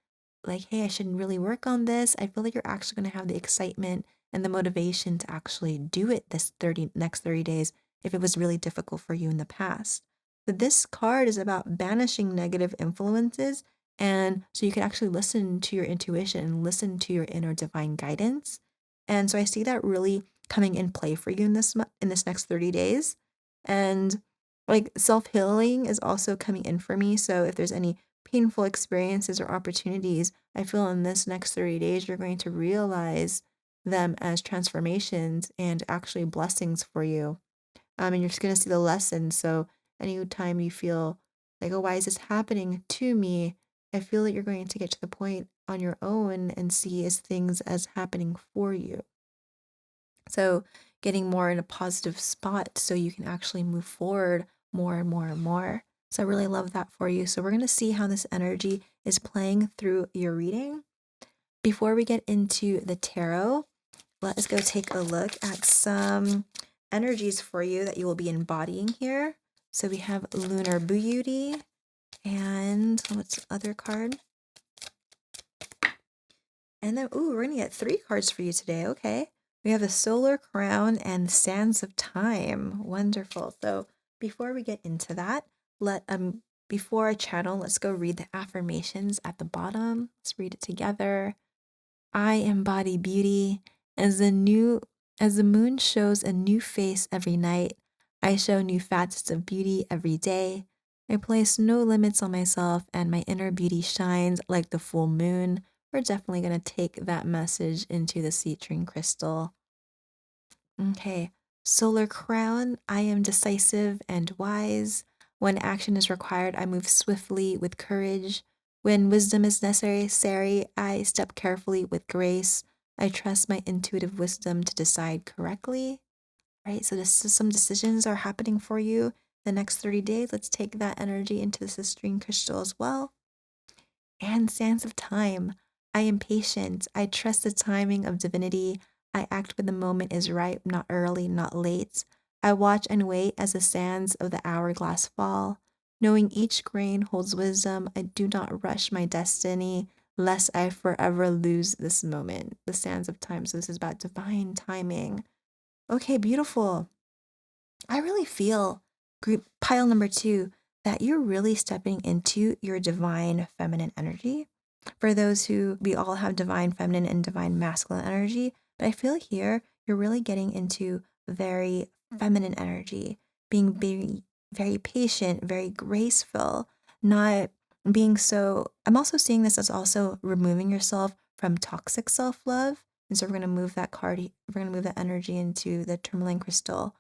S1: like, hey, I should really work on this, I feel like you're actually going to have the excitement and the motivation to actually do it this next 30 days if it was really difficult for you in the past. But this card is about banishing negative influences And so you can actually listen to your intuition and listen to your inner divine guidance. And so I see that really coming in play for you in this next 30 days. And like self-healing is also coming in for me. So if there's any painful experiences or opportunities, I feel in this next 30 days you're going to realize them as transformations and actually blessings for you. And you're just going to see the lessons. So anytime you feel like, oh, why is this happening to me? I feel that you're going to get to the point on your own and see as things as happening for you. So getting more in a positive spot so you can actually move forward more and more and more. So I really love that for you. So we're going to see how this energy is playing through your reading. Before we get into the tarot, let us go take a look at some energies for you that you will be embodying here. So we have Lunar Beauty and what's the other card? And then, ooh, we're going to get 3 cards for you today. Okay. We have the Solar Crown and Sands of Time. Wonderful. So before we get into that, before I channel, let's go read the affirmations at the bottom. Let's read it together. I embody beauty as the moon shows a new face every night. I show new facets of beauty every day. I place no limits on myself and my inner beauty shines like the full moon. We're definitely going to take that message into the citrine crystal. Okay. Solar crown. I am decisive and wise. When action is required, I move swiftly with courage. When wisdom is necessary, I step carefully with grace. I trust my intuitive wisdom to decide correctly. Right? So some decisions are happening for you the next 30 days. Let's take that energy into the citrine crystal as well. And sands of time. I am patient. I trust the timing of divinity. I act when the moment is right, not early, not late. I watch and wait as the sands of the hourglass fall. Knowing each grain holds wisdom, I do not rush my destiny, lest I forever lose this moment. The sands of time. So this is about divine timing. Okay, beautiful. I really feel, group pile number 2, that you're really stepping into your divine feminine energy. For those who, we all have divine feminine and divine masculine energy, but I feel here you're really getting into very feminine energy, being very, very patient, very graceful, not being so. I'm also seeing this as also removing yourself from toxic self love. And so we're going to move that card, we're going to move that energy into the tourmaline crystal.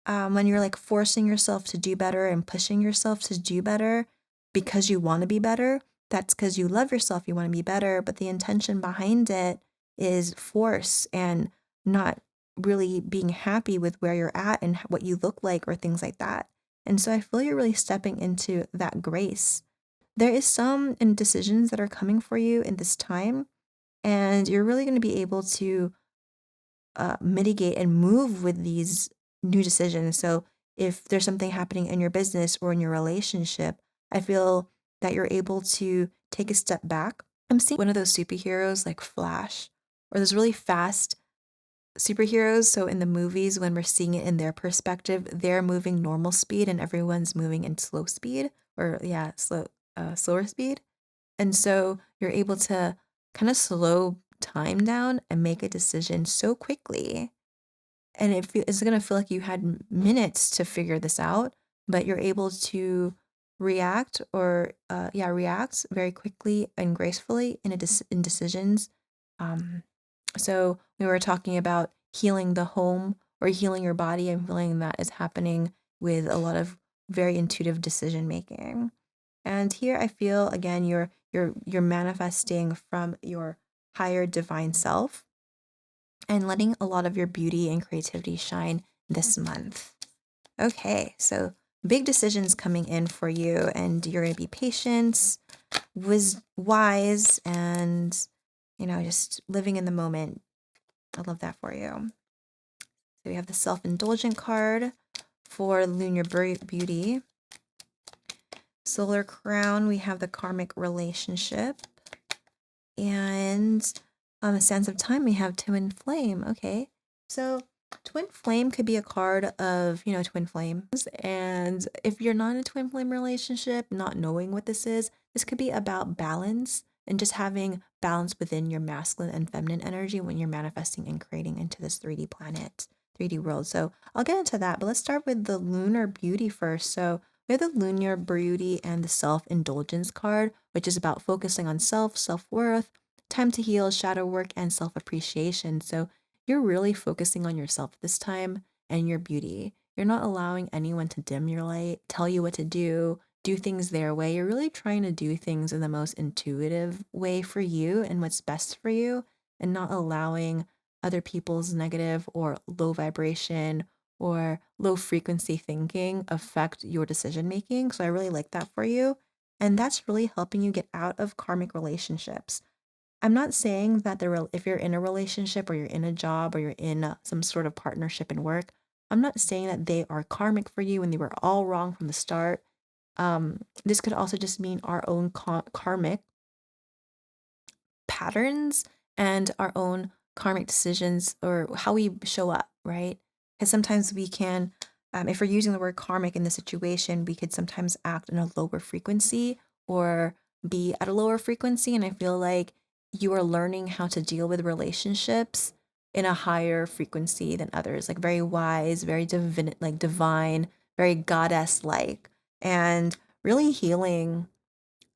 S1: When you're like forcing yourself to do better and pushing yourself to do better because you want to be better, that's because you love yourself, you want to be better, but the intention behind it is force and not really being happy with where you're at and what you look like or things like that. And so I feel you're really stepping into that grace. There is some indecisions that are coming for you in this time, and you're really going to be able to mitigate and move with these new decisions. So if there's something happening in your business or in your relationship, I feel that you're able to take a step back. I'm seeing one of those superheroes like Flash or those really fast superheroes. So in the movies, when we're seeing it in their perspective, they're moving normal speed and everyone's moving in slow speed or slower speed. And so you're able to kind of slow time down and make a decision so quickly. And it's going to feel like you had minutes to figure this out, but you're able to react very quickly and gracefully in decisions. Um, so we were talking about healing the home or healing your body. I'm feeling that is happening with a lot of very intuitive decision making. And here I feel again you're manifesting from your higher divine self and letting a lot of your beauty and creativity shine this month. Okay, so big decisions coming in for you, and you're going to be patient, wise, and just living in the moment. I love that for you. So we have the self-indulgent card for Lunar Beauty. Solar Crown, we have the karmic relationship. And on the Sands of Time, we have Twin Flame. Okay, so Twin flame could be a card of, twin flames. And if you're not in a twin flame relationship, not knowing what this could be about balance and just having balance within your masculine and feminine energy when you're manifesting and creating into this 3D planet, 3D world. So I'll get into that, but let's start with the lunar beauty first. So we have the lunar beauty and the self-indulgence card, which is about focusing on self-worth, time to heal, shadow work, and self-appreciation. So you're really focusing on yourself this time and your beauty. You're not allowing anyone to dim your light, tell you what to do things their way. You're really trying to do things in the most intuitive way for you and what's best for you, and not allowing other people's negative or low vibration or low frequency thinking affect your decision making. So I really like that for you. And that's really helping you get out of karmic relationships. I'm not saying that if you're in a relationship or you're in a job or you're in some sort of partnership and work, I'm not saying that they are karmic for you and they were all wrong from the start. This could also just mean our own karmic patterns and our own karmic decisions or how we show up, right? Because sometimes we can, if we're using the word karmic in the situation, we could sometimes act in a lower frequency or be at a lower frequency. And I feel like you are learning how to deal with relationships in a higher frequency than others, like very wise, very divine, very goddess like, and really healing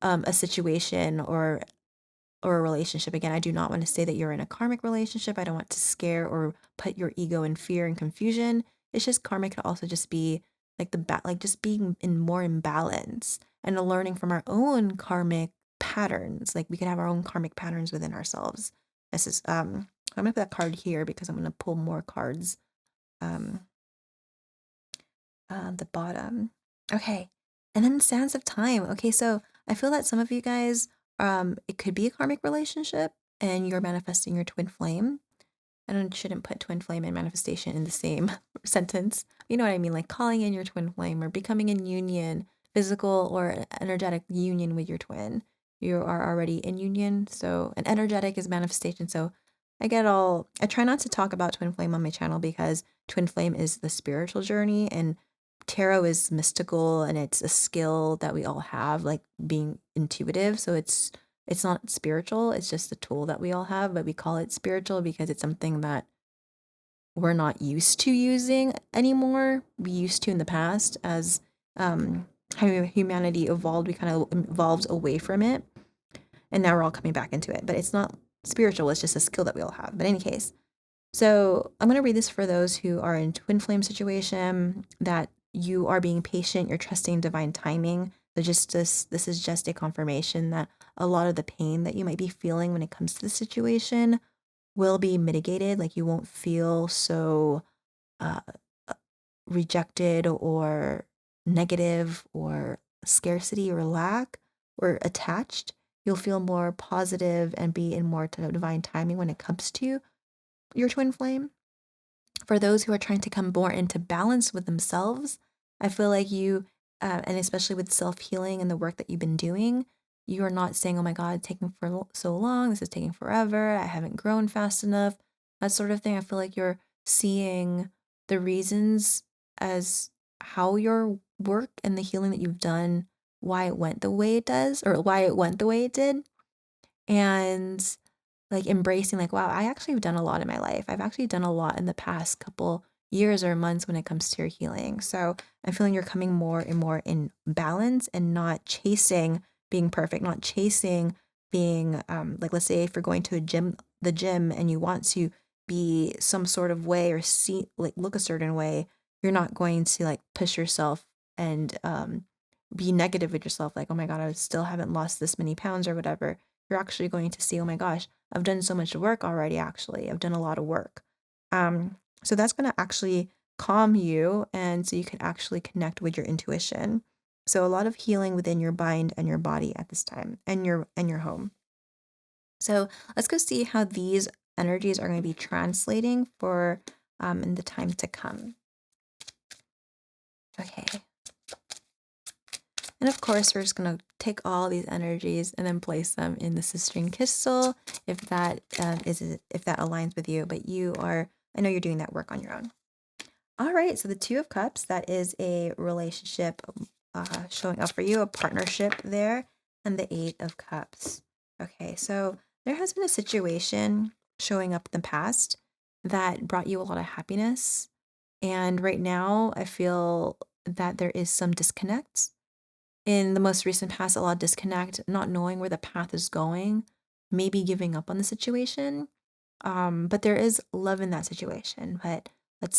S1: a situation or a relationship. Again, I do not want to say that you're in a karmic relationship. I don't want to scare or put your ego in fear and confusion. It's just karmic could also just be like like just being in more imbalance and learning from our own karmic patterns. Like we could have our own karmic patterns within ourselves. This is I'm gonna put that card here because I'm gonna pull more cards um the bottom. Okay. And then Sands of Time. Okay, so I feel that some of you guys, it could be a karmic relationship and you're manifesting your twin flame. Shouldn't put twin flame and manifestation in the same sentence. You know what I mean? Like calling in your twin flame or becoming in union, physical or energetic union with your twin. You are already in union. So an energetic is manifestation. So I try not to talk about twin flame on my channel because twin flame is the spiritual journey and tarot is mystical and it's a skill that we all have, like being intuitive. So it's not spiritual, it's just a tool that we all have, but we call it spiritual because it's something that we're not used to using anymore. We used to in the past as how humanity evolved, we kind of evolved away from it. And now we're all coming back into it. But it's not spiritual, it's just a skill that we all have. But in any case, so I'm going to read this for those who are in twin flame situation, that you are being patient, you're trusting divine timing. So just this is just a confirmation that a lot of the pain that you might be feeling when it comes to the situation will be mitigated. Like you won't feel so uh, rejected or negative or scarcity or lack or attached. You'll feel more positive and be in more divine timing when it comes to your twin flame. For those who are trying to come more into balance with themselves, I feel like and especially with self healing and the work that you've been doing, you are not saying, oh my God, it's taking for so long. This is taking forever. I haven't grown fast enough. That sort of thing. I feel like you're seeing the reasons as how your work and the healing that you've done, why it went the way it does, or why it went the way it did. And like embracing like, wow, I actually have done a lot in my life. I've actually done a lot in the past couple years or months when it comes to your healing. So I'm feeling you're coming more and more in balance and not chasing being perfect, not chasing being like, let's say if you're going to the gym and you want to be some sort of way or see like look a certain way, you're not going to like push yourself and be negative with yourself like, oh my God, I still haven't lost this many pounds or whatever. You're actually going to see, oh my gosh, I've done so much work already, actually. I've done a lot of work. So that's going to actually calm you. And so you can actually connect with your intuition. So a lot of healing within your mind and your body at this time and your home. So let's go see how these energies are going to be translating for in the time to come. Okay. And of course, we're just going to take all these energies and then place them in the sistine crystal if that if that aligns with you. But you are I know you're doing that work on your own. All right, so the Two of Cups, that is a relationship showing up for you, a partnership there, and the Eight of Cups. Okay, so there has been a situation showing up in the past that brought you a lot of happiness. And right now, I feel that there is some disconnect. In the most recent past, a lot of disconnect, not knowing where the path is going, maybe giving up on the situation. But there is love in that situation. But let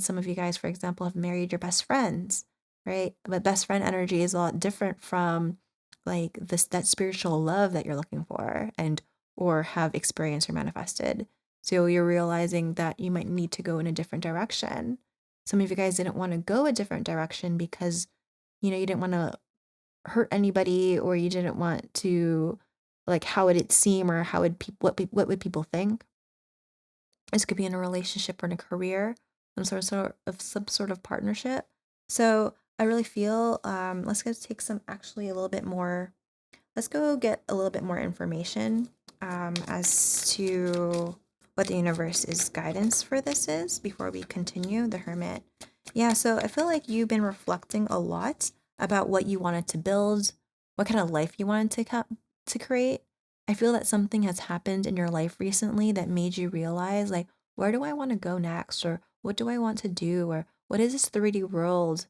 S1: some of you guys, for example, have married your best friends, right? But best friend energy is a lot different from like this that spiritual love that you're looking for and or have experienced or manifested. So you're realizing that you might need to go in a different direction. Some of you guys didn't want to go a different direction because you didn't want to hurt anybody or you didn't want to like how would it seem or how would people what would people think. This could be in a relationship or in a career, some sort of partnership. So I really feel let's go take some actually a little bit more. Let's go get a little bit more information as to what the universe's guidance for this is before we continue. The Hermit. Yeah, so I feel like you've been reflecting a lot about what you wanted to build, what kind of life you wanted to create. I feel that something has happened in your life recently that made you realize, like, where do I want to go next? Or what do I want to do? Or what is this 3D world?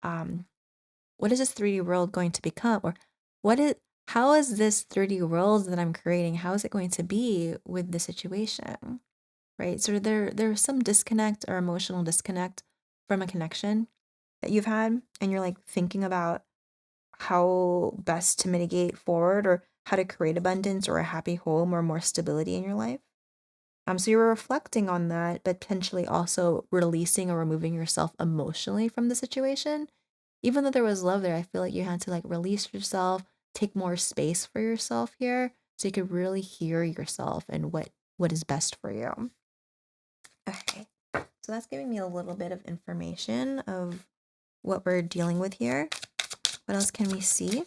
S1: Um, what is this 3D world going to become? Or what is how is this 3D world that I'm creating? How is it going to be with the situation? Right? So there's some disconnect or emotional disconnect from a connection that you've had, and you're like thinking about how best to mitigate forward or how to create abundance or a happy home or more stability in your life. So you were reflecting on that, but potentially also releasing or removing yourself emotionally from the situation. Even though there was love there, I feel like you had to like release yourself, take more space for yourself here, so you could really hear yourself and what is best for you. Okay, so that's giving me a little bit of information of what we're dealing with here. What else can we see?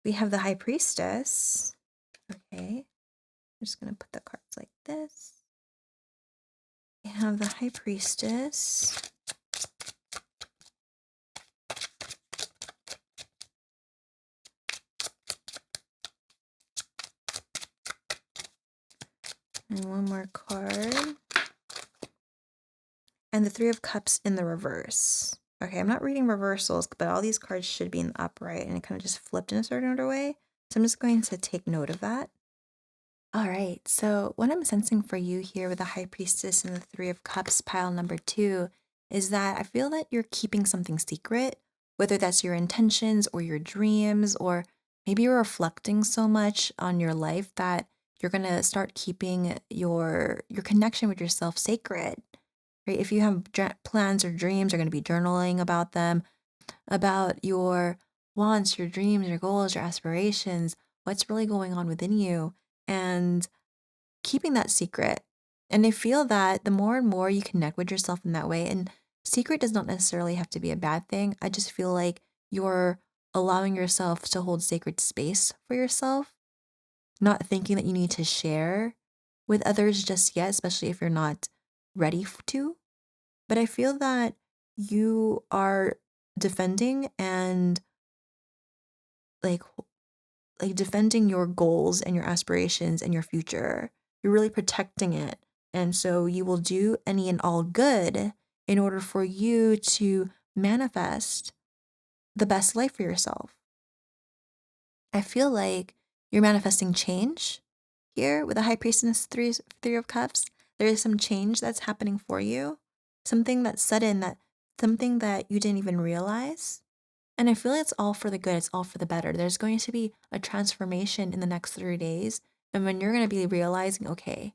S1: We have the High Priestess. Okay, I'm just gonna put the cards like this. We have the High Priestess. And one more card. And the Three of Cups in the reverse. Okay, I'm not reading reversals, but all these cards should be in the upright, and it kind of just flipped in a certain order way. So I'm just going to take note of that. All right, so what I'm sensing for you here with the High Priestess and the Three of Cups pile number 2 is that I feel that you're keeping something secret, whether that's your intentions or your dreams, or maybe you're reflecting so much on your life that you're gonna start keeping your connection with yourself sacred. Right? If you have plans or dreams, you're going to be journaling about them, about your wants, your dreams, your goals, your aspirations, what's really going on within you, and keeping that secret. And I feel that the more and more you connect with yourself in that way, and secret does not necessarily have to be a bad thing. I just feel like you're allowing yourself to hold sacred space for yourself, not thinking that you need to share with others just yet, especially if you're not ready to. But I feel that you are defending and like defending your goals and your aspirations and your future. You're really protecting it. And so you will do any and all good in order for you to manifest the best life for yourself. I feel like you're manifesting change here with the High Priestess three of Cups. There is some change that's happening for you, something that's sudden, that something that you didn't even realize. And I feel like it's all for the good. It's all for the better. There's going to be a transformation in the next 3 days, and when you're going to be realizing, okay,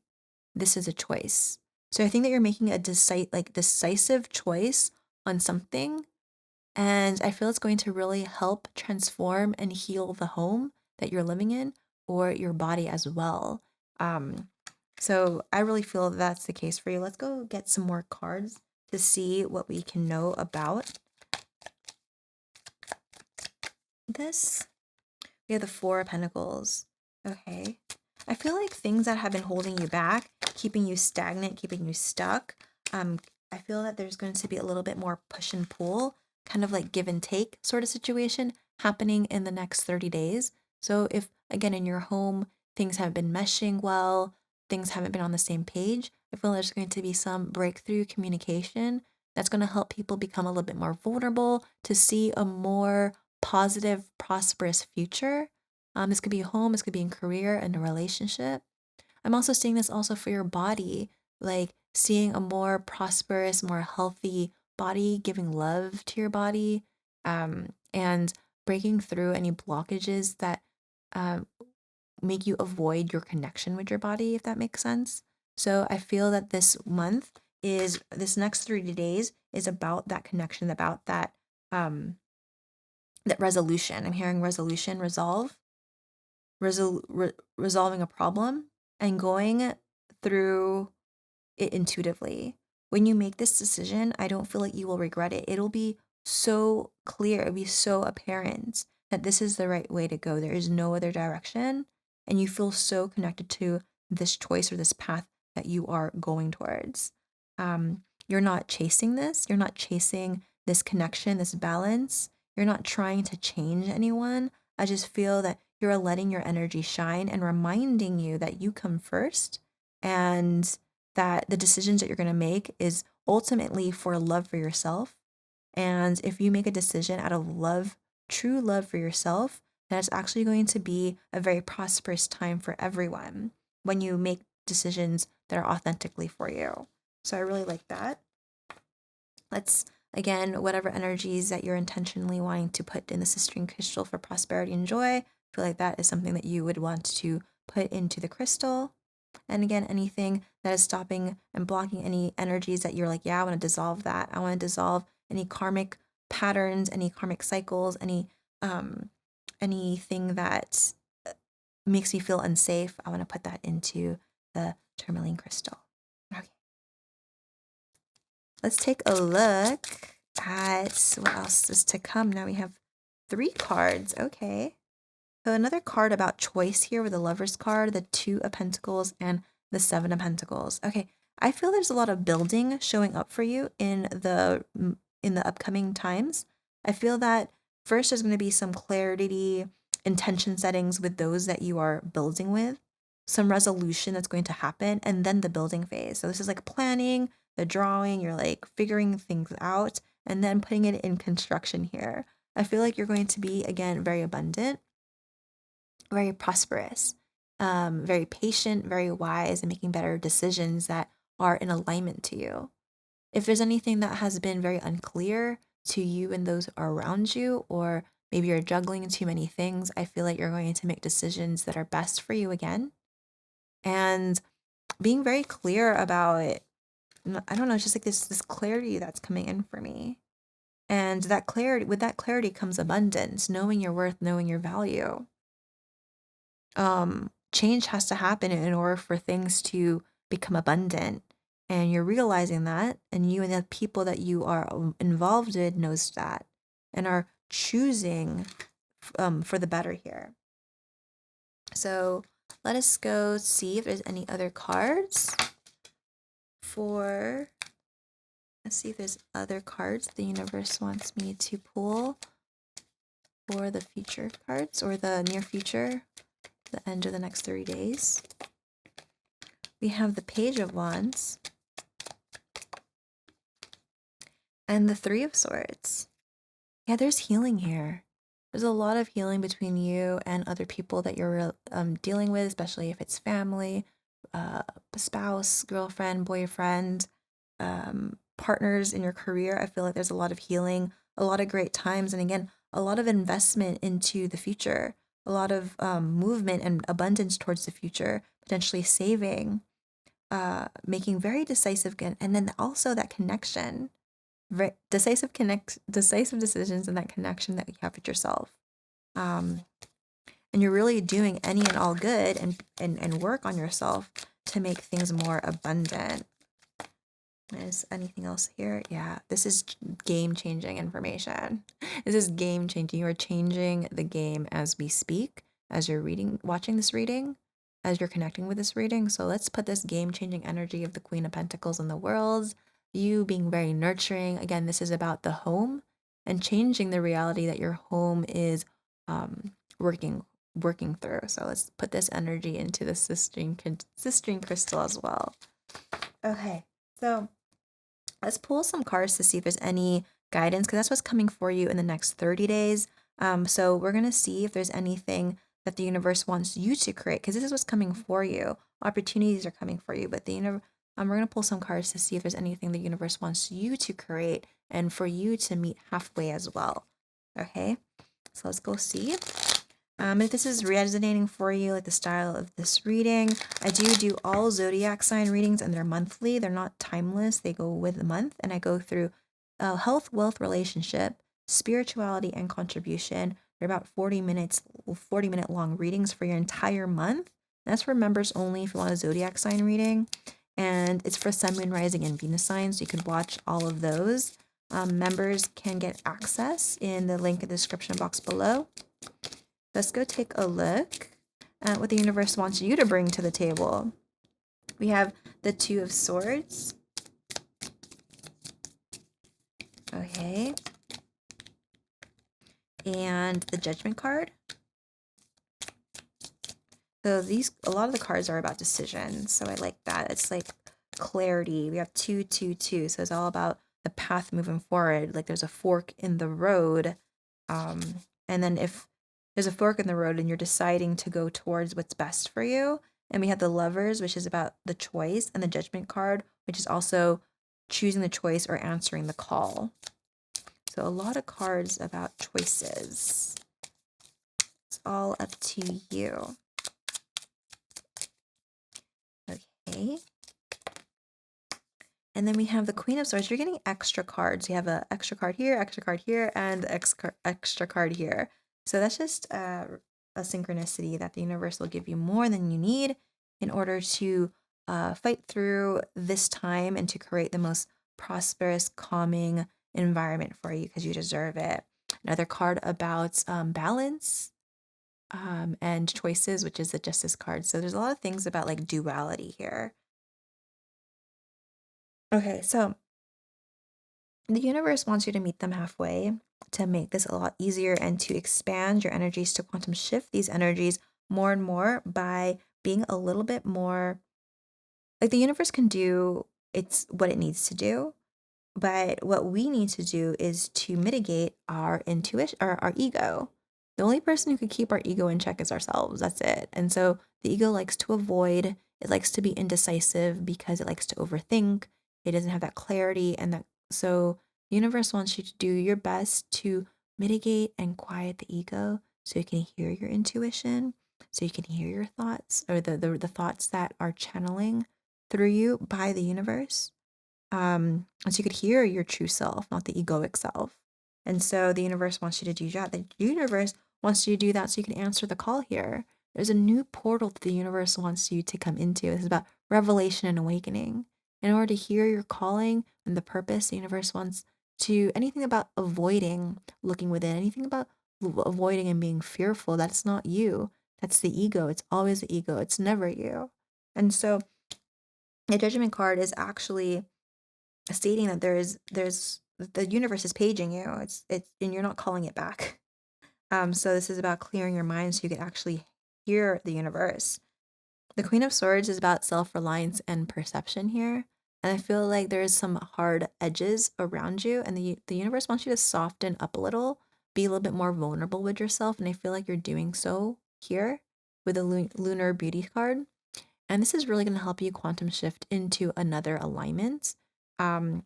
S1: this is a choice. So I think that you're making a decisive choice on something, and I feel it's going to really help transform and heal the home that you're living in or your body as well. Um, so I really feel that's the case for you. Let's go get some more cards to see what we can know about this. We have the Four of Pentacles. Okay. I feel like things that have been holding you back, keeping you stagnant, keeping you stuck, I feel that there's going to be a little bit more push and pull, kind of like give and take sort of situation happening in the next 30 days. So if again in your home things haven't been meshing well, things haven't been on the same page, I feel there's going to be some breakthrough communication that's going to help people become a little bit more vulnerable to see a more positive, prosperous future. This could be home, this could be in career and a relationship. I'm also seeing this also for your body, like seeing a more prosperous, more healthy body, giving love to your body, and breaking through any blockages that um, make you avoid your connection with your body, if that makes sense. So I feel that this next 30 days is about that connection, about um, that resolution. I'm hearing resolution, resolving a problem and going through it intuitively. When you make this decision, I don't feel like you will regret it. It'll be so clear, it'll be so apparent that this is the right way to go. There is no other direction. And you feel so connected to this choice or this path that you are going towards. You're not chasing this, you're not chasing this connection, this balance. You're not trying to change anyone. I just feel that you're letting your energy shine and reminding you that you come first and that the decisions that you're going to make is ultimately for love for yourself. And if you make a decision out of love, true love for yourself, then it's actually going to be a very prosperous time for everyone when you make decisions that are authentically for you. So I really like that. Let's, again, whatever energies that you're intentionally wanting to put in the sistering crystal for prosperity and joy, I feel like that is something that you would want to put into the crystal. And again, anything that is stopping and blocking any energies that you're like, yeah, I want to dissolve that. I want to dissolve any karmic patterns, any karmic cycles, anything that makes me feel unsafe. I want to put that into the tourmaline crystal. Okay. Let's take a look at what else is to come. Now we have 3 cards. Okay. So another card about choice here with the Lover's card, the 2 of Pentacles, and the 7 of Pentacles. Okay, I feel there's a lot of building showing up for you in the upcoming times. I feel that first there's going to be some clarity, intention settings with those that you are building with, some resolution that's going to happen, and then the building phase. So this is like planning, the drawing, you're like figuring things out, and then putting it in construction here. I feel like you're going to be, again, very abundant, very prosperous, very patient, very wise, and making better decisions that are in alignment to you. If there's anything that has been very unclear to you and those around you, or maybe you're juggling too many things, I feel like you're going to make decisions that are best for you again. And being very clear about it, I don't know, it's just like this clarity that's coming in for me. And that clarity, with that clarity comes abundance, knowing your worth, knowing your value. Change has to happen in order for things to become abundant. And you're realizing that, and you and the people that you are involved in knows that and are choosing for the better here. So let us go see if there's any other cards for, let's see if there's other cards the universe wants me to pull for the future cards or the near future, the end of the next 30 days. We have the Page of Wands and the 3 of Swords. Yeah, there's healing here. There's a lot of healing between you and other people that you're dealing with, especially if it's family, spouse, girlfriend, boyfriend, partners in your career. I feel like there's a lot of healing, a lot of great times, and again, a lot of investment into the future, a lot of movement and abundance towards the future, potentially saving, making very decisive, and then also that connection. Decisive decisions and that connection that you have with yourself, and you're really doing any and all good and work on yourself to make things more abundant. Is anything else here? Yeah, this is game-changing information. This is game-changing. You are changing the game as we speak, as you're watching this reading. as you're connecting with this reading. So let's put this game-changing energy of the Queen of Pentacles in the worlds, you being very nurturing. Again, this is about the home and changing the reality that your home is working through. So let's put this energy into the sistering crystal as well. Okay, so let's pull some cards to see if there's any guidance, because that's what's coming for you in the next 30 days. So we're going to see if there's anything that the universe wants you to create, because this is what's coming for you. Opportunities are coming for you, but we're going to pull some cards to see if there's anything the universe wants you to create and for you to meet halfway as well. Okay, so let's go see. If this is resonating for you, like the style of this reading, I do all zodiac sign readings, and they're monthly. They're not timeless. They go with the month, and I go through health, wealth, relationship, spirituality, and contribution. They're about 40-minute long readings for your entire month. That's for members only if you want a zodiac sign reading. And it's for Sun, Moon, Rising, and Venus signs, so you could watch all of those. Members can get access in the link in the description box below. Let's go take a look at what the universe wants you to bring to the table. We have the Two of Swords. Okay. And the Judgment card. So a lot of the cards are about decisions. So I like that. It's like clarity. We have 2, 2, 2. So it's all about the path moving forward. Like there's a fork in the road. And then if there's a fork in the road and you're deciding to go towards what's best for you. And we have the Lovers, which is about the choice, and the Judgment card, which is also choosing the choice or answering the call. So a lot of cards about choices. It's all up to you. Okay. And then we have the Queen of Swords. You're getting extra cards. You have an extra card here, and extra card here. So that's just a synchronicity that the universe will give you more than you need in order to fight through this time and to create the most prosperous, calming environment for you, because you deserve it. Another card about balance and choices, which is the Justice card. So there's a lot of things about like duality here. Okay, so the universe wants you to meet them halfway to make this a lot easier and to expand your energies, to quantum shift these energies more and more by being a little bit more like the universe can do it's what it needs to do. But what we need to do is to mitigate our intuition or our ego. The only person who could keep our ego in check is ourselves. That's it. And so the ego likes to avoid, it likes to be indecisive because it likes to overthink. It doesn't have that clarity. And that so the universe wants you to do your best to mitigate and quiet the ego so you can hear your intuition, so you can hear your thoughts or the thoughts that are channeling through you by the universe, so you could hear your true self, not the egoic self. And so the universe wants you to do that. The universe wants you to do that so you can answer the call here. There's a new portal that the universe wants you to come into. This is about revelation and awakening. In order to hear your calling and the purpose, the universe wants to anything about avoiding looking within, anything about avoiding and being fearful. That's not you. That's the ego. It's always the ego. It's never you. And so the Judgment card is actually stating that there's the universe is paging you. It's and you're not calling it back. So this is about clearing your mind so you can actually hear the universe. The Queen of Swords is about self-reliance and perception here. And I feel like there's some hard edges around you, and the universe wants you to soften up a little, be a little bit more vulnerable with yourself. And I feel like you're doing so here with the Lunar Beauty card. And this is really going to help you quantum shift into another alignment. And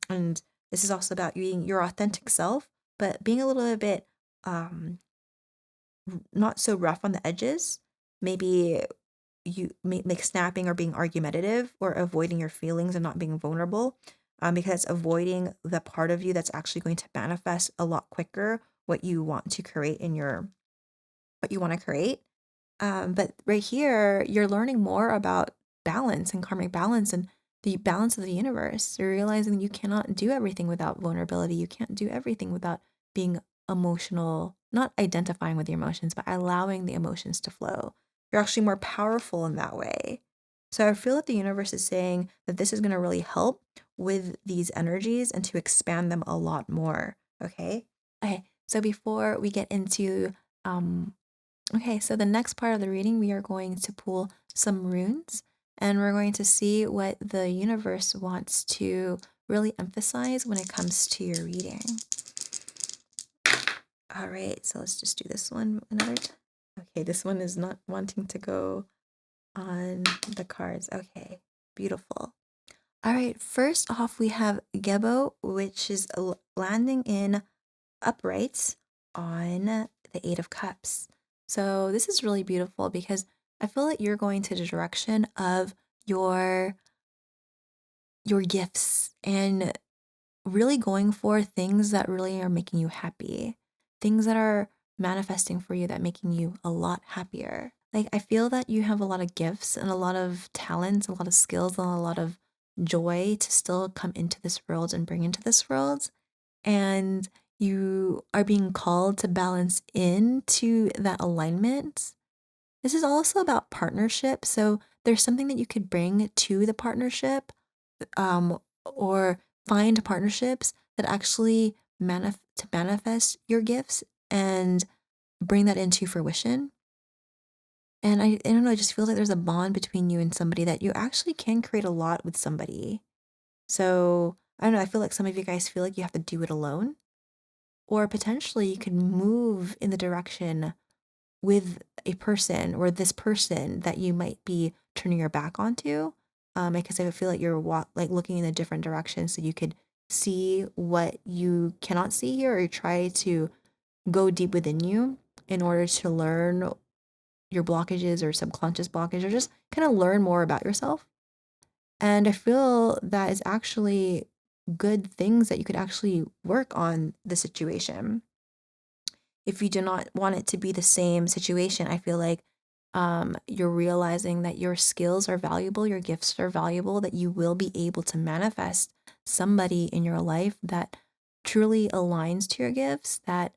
S1: this is also about being your authentic self, but being a little bit um, not so rough on the edges. Maybe you like snapping or being argumentative or avoiding your feelings and not being vulnerable, because avoiding the part of you that's actually going to manifest a lot quicker what you want to create in your what you want to create. But right here, you're learning more about balance and karmic balance and the balance of the universe. You're realizing you cannot do everything without vulnerability. You can't do everything without being emotional, not identifying with the emotions, but allowing the emotions to flow. You're actually more powerful in that way. So I feel that the universe is saying that this is going to really help with these energies and to expand them a lot more. Okay. Okay. So before we get into, um, okay, so the next part of the reading, we are going to pull some runes and we're going to see what the universe wants to really emphasize when it comes to your reading. All right, so let's just do this one another time. Okay, this one is not wanting to go on the cards. Okay, beautiful. All right, first off, we have Gebo, which is landing in uprights on the Eight of Cups. So this is really beautiful because I feel like you're going to the direction of your gifts and really going for things that really are making you happy, things that are manifesting for you that making you a lot happier. Like I feel that you have a lot of gifts and a lot of talents, a lot of skills, and a lot of joy to still come into this world and bring into this world. And you are being called to balance into that alignment. This is also about partnership. So there's something that you could bring to the partnership, or find partnerships that actually manifest your gifts and bring that into fruition. And I don't know, I just feel like there's a bond between you and somebody that you actually can create a lot with somebody. So I don't know, I feel like some of you guys feel like you have to do it alone, or potentially you could move in the direction with a person or this person that you might be turning your back onto, because I feel like you're like looking in a different direction so you could see what you cannot see here, or try to go deep within you in order to learn your blockages or subconscious blockage, or just kind of learn more about yourself. And I feel that is actually good things that you could actually work on the situation. If you do not want it to be the same situation, I feel like you're realizing that your skills are valuable, your gifts are valuable, that you will be able to manifest somebody in your life that truly aligns to your gifts, that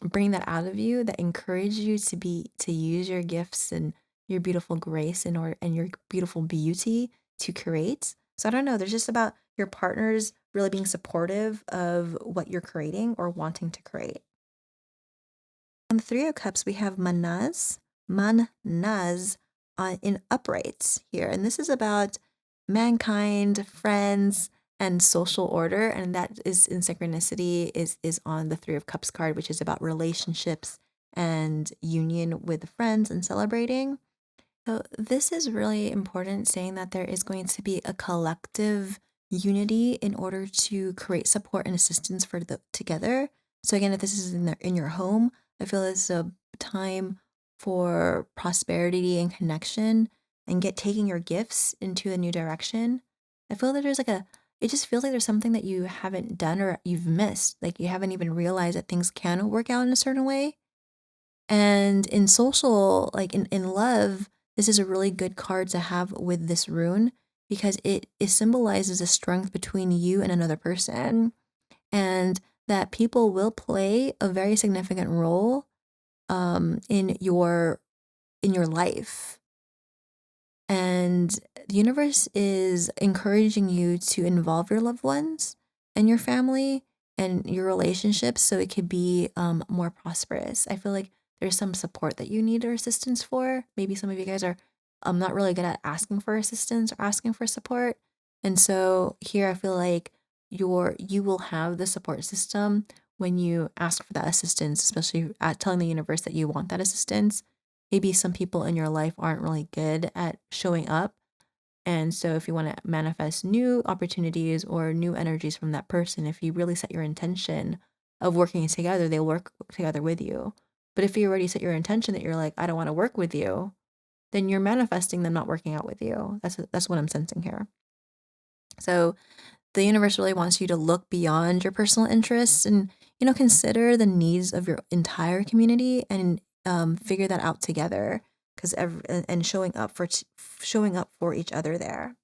S1: bring that out of you, that encourage you to use your gifts and your beautiful grace and your beautiful beauty to create. So I don't know, there's just about your partners really being supportive of what you're creating or wanting to create. On the Three of Cups, we have Manaz in uprights here. And this is about mankind, friends, and social order. And that is in synchronicity is on the Three of Cups card, which is about relationships and union with friends and celebrating. So this is really important, saying that there is going to be a collective unity in order to create support and assistance for the together. So again, if this is in your home, I feel it's a time for prosperity and connection and get taking your gifts into a new direction. I feel that there's like it just feels like there's something that you haven't done or you've missed. Like you haven't even realized that things can work out in a certain way. And in social, like in love, this is a really good card to have with this rune because it symbolizes a strength between you and another person, and that people will play a very significant role in your life. And the universe is encouraging you to involve your loved ones and your family and your relationships so it could be more prosperous. I feel like there's some support that you need or assistance for. Maybe some of you guys are not really good at asking for assistance or asking for support. And so here I feel like you will have the support system when you ask for that assistance, especially at telling the universe that you want that assistance. Maybe some people in your life aren't really good at showing up. And so, if you want to manifest new opportunities or new energies from that person, if you really set your intention of working together, they'll work together with you. But if you already set your intention that you're like, I don't want to work with you, then you're manifesting them not working out with you. That's what I'm sensing here. So, the universe really wants you to look beyond your personal interests and consider the needs of your entire community and figure that out together, because and showing up for each other there.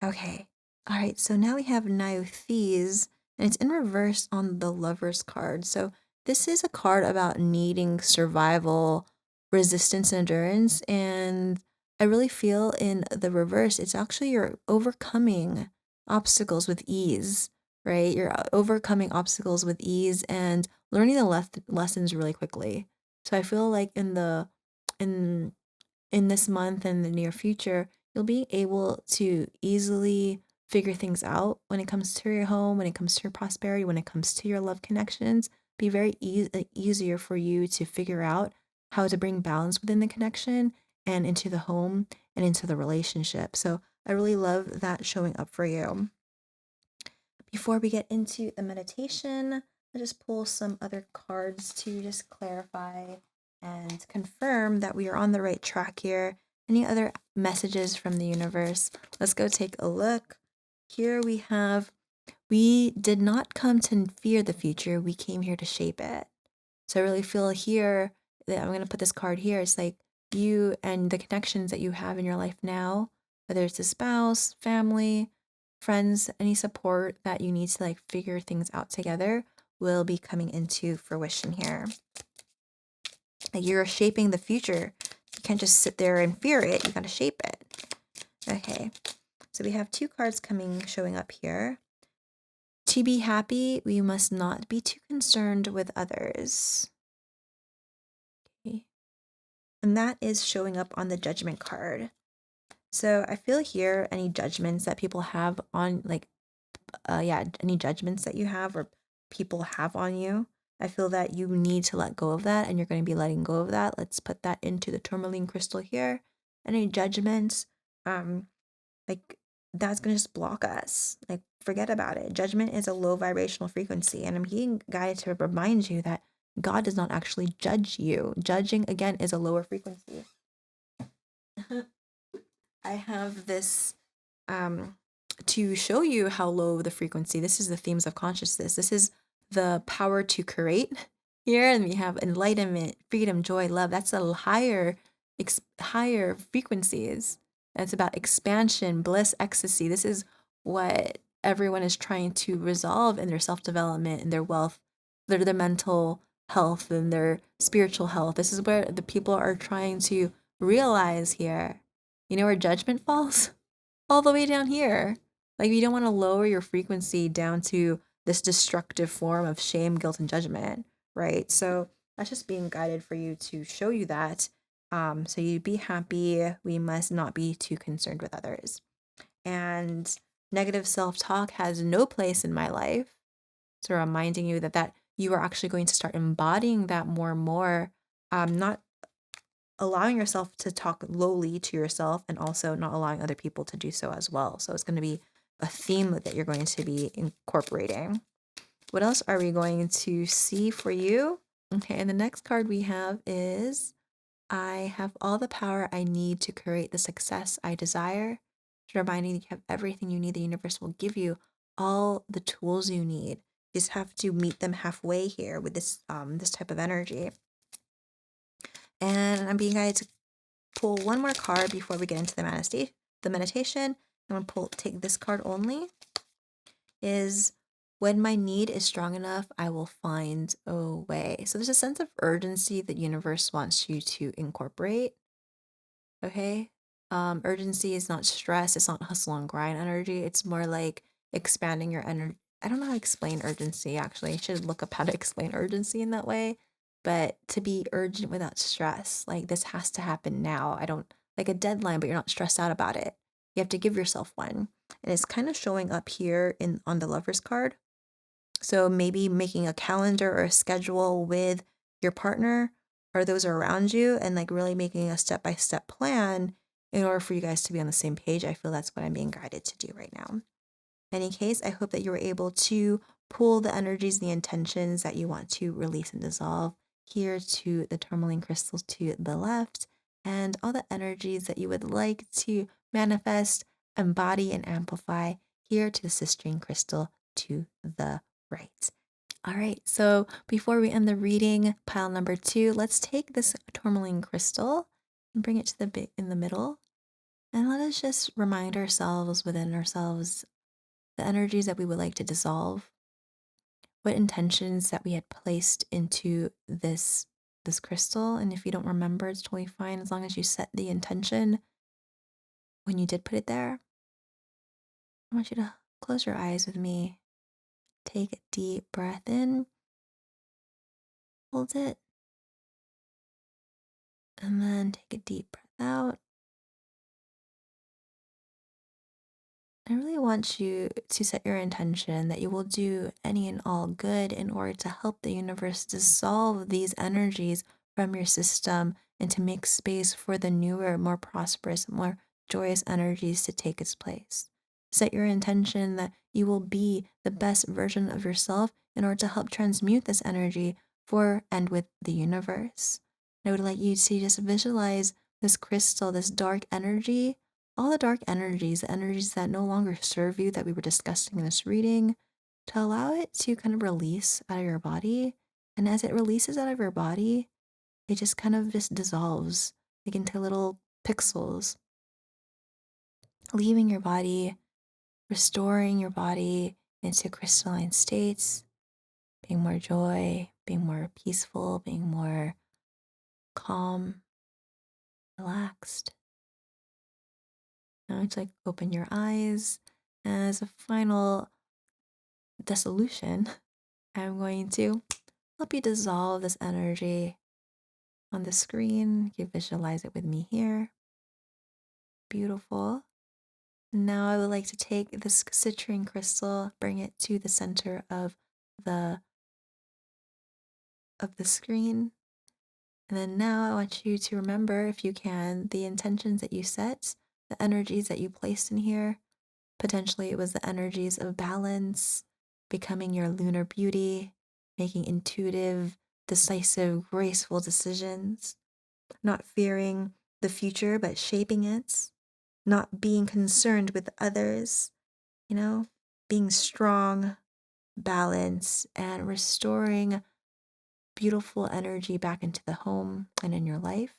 S1: Okay. All right, so now we have Nauthiz, and it's in reverse on the Lover's card. So this is a card about needing survival, resistance and endurance. And I really feel in the reverse, it's actually you're overcoming obstacles with ease, right? You're overcoming obstacles with ease and learning the lessons really quickly. So I feel like in in this month and the near future, you'll be able to easily figure things out when it comes to your home, when it comes to your prosperity, when it comes to your love connections. Be very easier for you to figure out how to bring balance within the connection and into the home and into the relationship. So I really love that showing up for you. Before we get into the meditation, I'll just pull some other cards to just clarify and confirm that we are on the right track here. Any other messages from the universe? Let's go take a look. Here we have, we did not come to fear the future, we came here to shape it. So I really feel here that I'm going to put this card here. It's like you and the connections that you have in your life now, whether it's a spouse, family, friends, any support that you need to like figure things out together will be coming into fruition here. Like you're shaping the future. You can't just sit there and fear it. You got to shape it. Okay. So we have two cards showing up here. To be happy, we must not be too concerned with others. Okay. And that is showing up on the judgment card. So I feel here any judgments that people have on any judgments that you have or people have on you. I feel that you need to let go of that and you're going to be letting go of that. Let's put that into the tourmaline crystal here. Any judgments, like that's going to just block us. Like forget about it. Judgment is a low vibrational frequency. And I'm being guided to remind you that God does not actually judge you. Judging, again, is a lower frequency. I have this to show you how low the frequency. This is the themes of consciousness. This is the power to create here, and we have enlightenment, freedom, joy, love. That's a higher frequencies. That's about expansion, bliss, ecstasy. This is what everyone is trying to resolve in their self-development, in their wealth, their mental health, and their spiritual health. This is where the people are trying to realize here. You know where judgment falls? All the way down here. Like you don't want to lower your frequency down to this destructive form of shame, guilt, and judgment, right? So that's just being guided for you to show you that. So you be happy. We must not be too concerned with others. And negative self-talk has no place in my life. So reminding you that you are actually going to start embodying that more and more. Not allowing yourself to talk lowly to yourself and also not allowing other people to do so as well. So it's going to be a theme that you're going to be incorporating. What else are we going to see for you? Okay, and the next card we have is I have all the power I need to create the success I desire. Reminding you have everything you need. The universe will give you all the tools you need. You just have to meet them halfway here with this type of energy. And I'm being guided to pull one more card before we get into the meditation. I'm going to take this card only. Is when my need is strong enough, I will find a way. So there's a sense of urgency that universe wants you to incorporate. Okay? Urgency is not stress. It's not hustle and grind energy. It's more like expanding your energy. I don't know how to explain urgency, actually. I should look up how to explain urgency in that way. But to be urgent without stress, like this has to happen now. I don't like a deadline, but you're not stressed out about it. You have to give yourself one. And it's kind of showing up here on the Lover's card. So maybe making a calendar or a schedule with your partner or those around you and like really making a step-by-step plan in order for you guys to be on the same page. I feel that's what I'm being guided to do right now. In any case, I hope that you were able to pull the energies, the intentions that you want to release and dissolve here to the tourmaline crystals to the left, and all the energies that you would like to manifest, embody, and amplify here to the cistrine crystal to the right. All right, so before we end the reading, pile number 2, let's take this tourmaline crystal and bring it to the bit in the middle. And let us just remind ourselves within ourselves the energies that we would like to dissolve, what intentions that we had placed into this this crystal. And if you don't remember, it's totally fine as long as you set the intention when you did put it there. I want you to close your eyes with me. Take a deep breath in, hold it, and then take a deep breath out. I really want you to set your intention that you will do any and all good in order to help the universe dissolve these energies from your system and to make space for the newer, more prosperous, more joyous energies to take its place. Set your intention that you will be the best version of yourself in order to help transmute this energy for and with the universe. I would like you to just visualize this crystal, this dark energy, all the dark energies, the energies that no longer serve you that we were discussing in this reading, to allow it to kind of release out of your body. And as it releases out of your body, it just kind of just dissolves like into little pixels, leaving your body, restoring your body into crystalline states, being more joy, being more peaceful, being more calm, relaxed. Now it's like open your eyes. As a final dissolution, I'm going to help you dissolve this energy on the screen. You visualize it with me here. Beautiful. Now I would like to take this citrine crystal, bring it to the center the of the screen. And then now I want you to remember, if you can, the intentions that you set, the energies that you placed in here. Potentially it was the energies of balance, becoming your lunar beauty, making intuitive, decisive, graceful decisions, not fearing the future, but shaping it, not being concerned with others, being strong, balance, and restoring beautiful energy back into the home and in your life.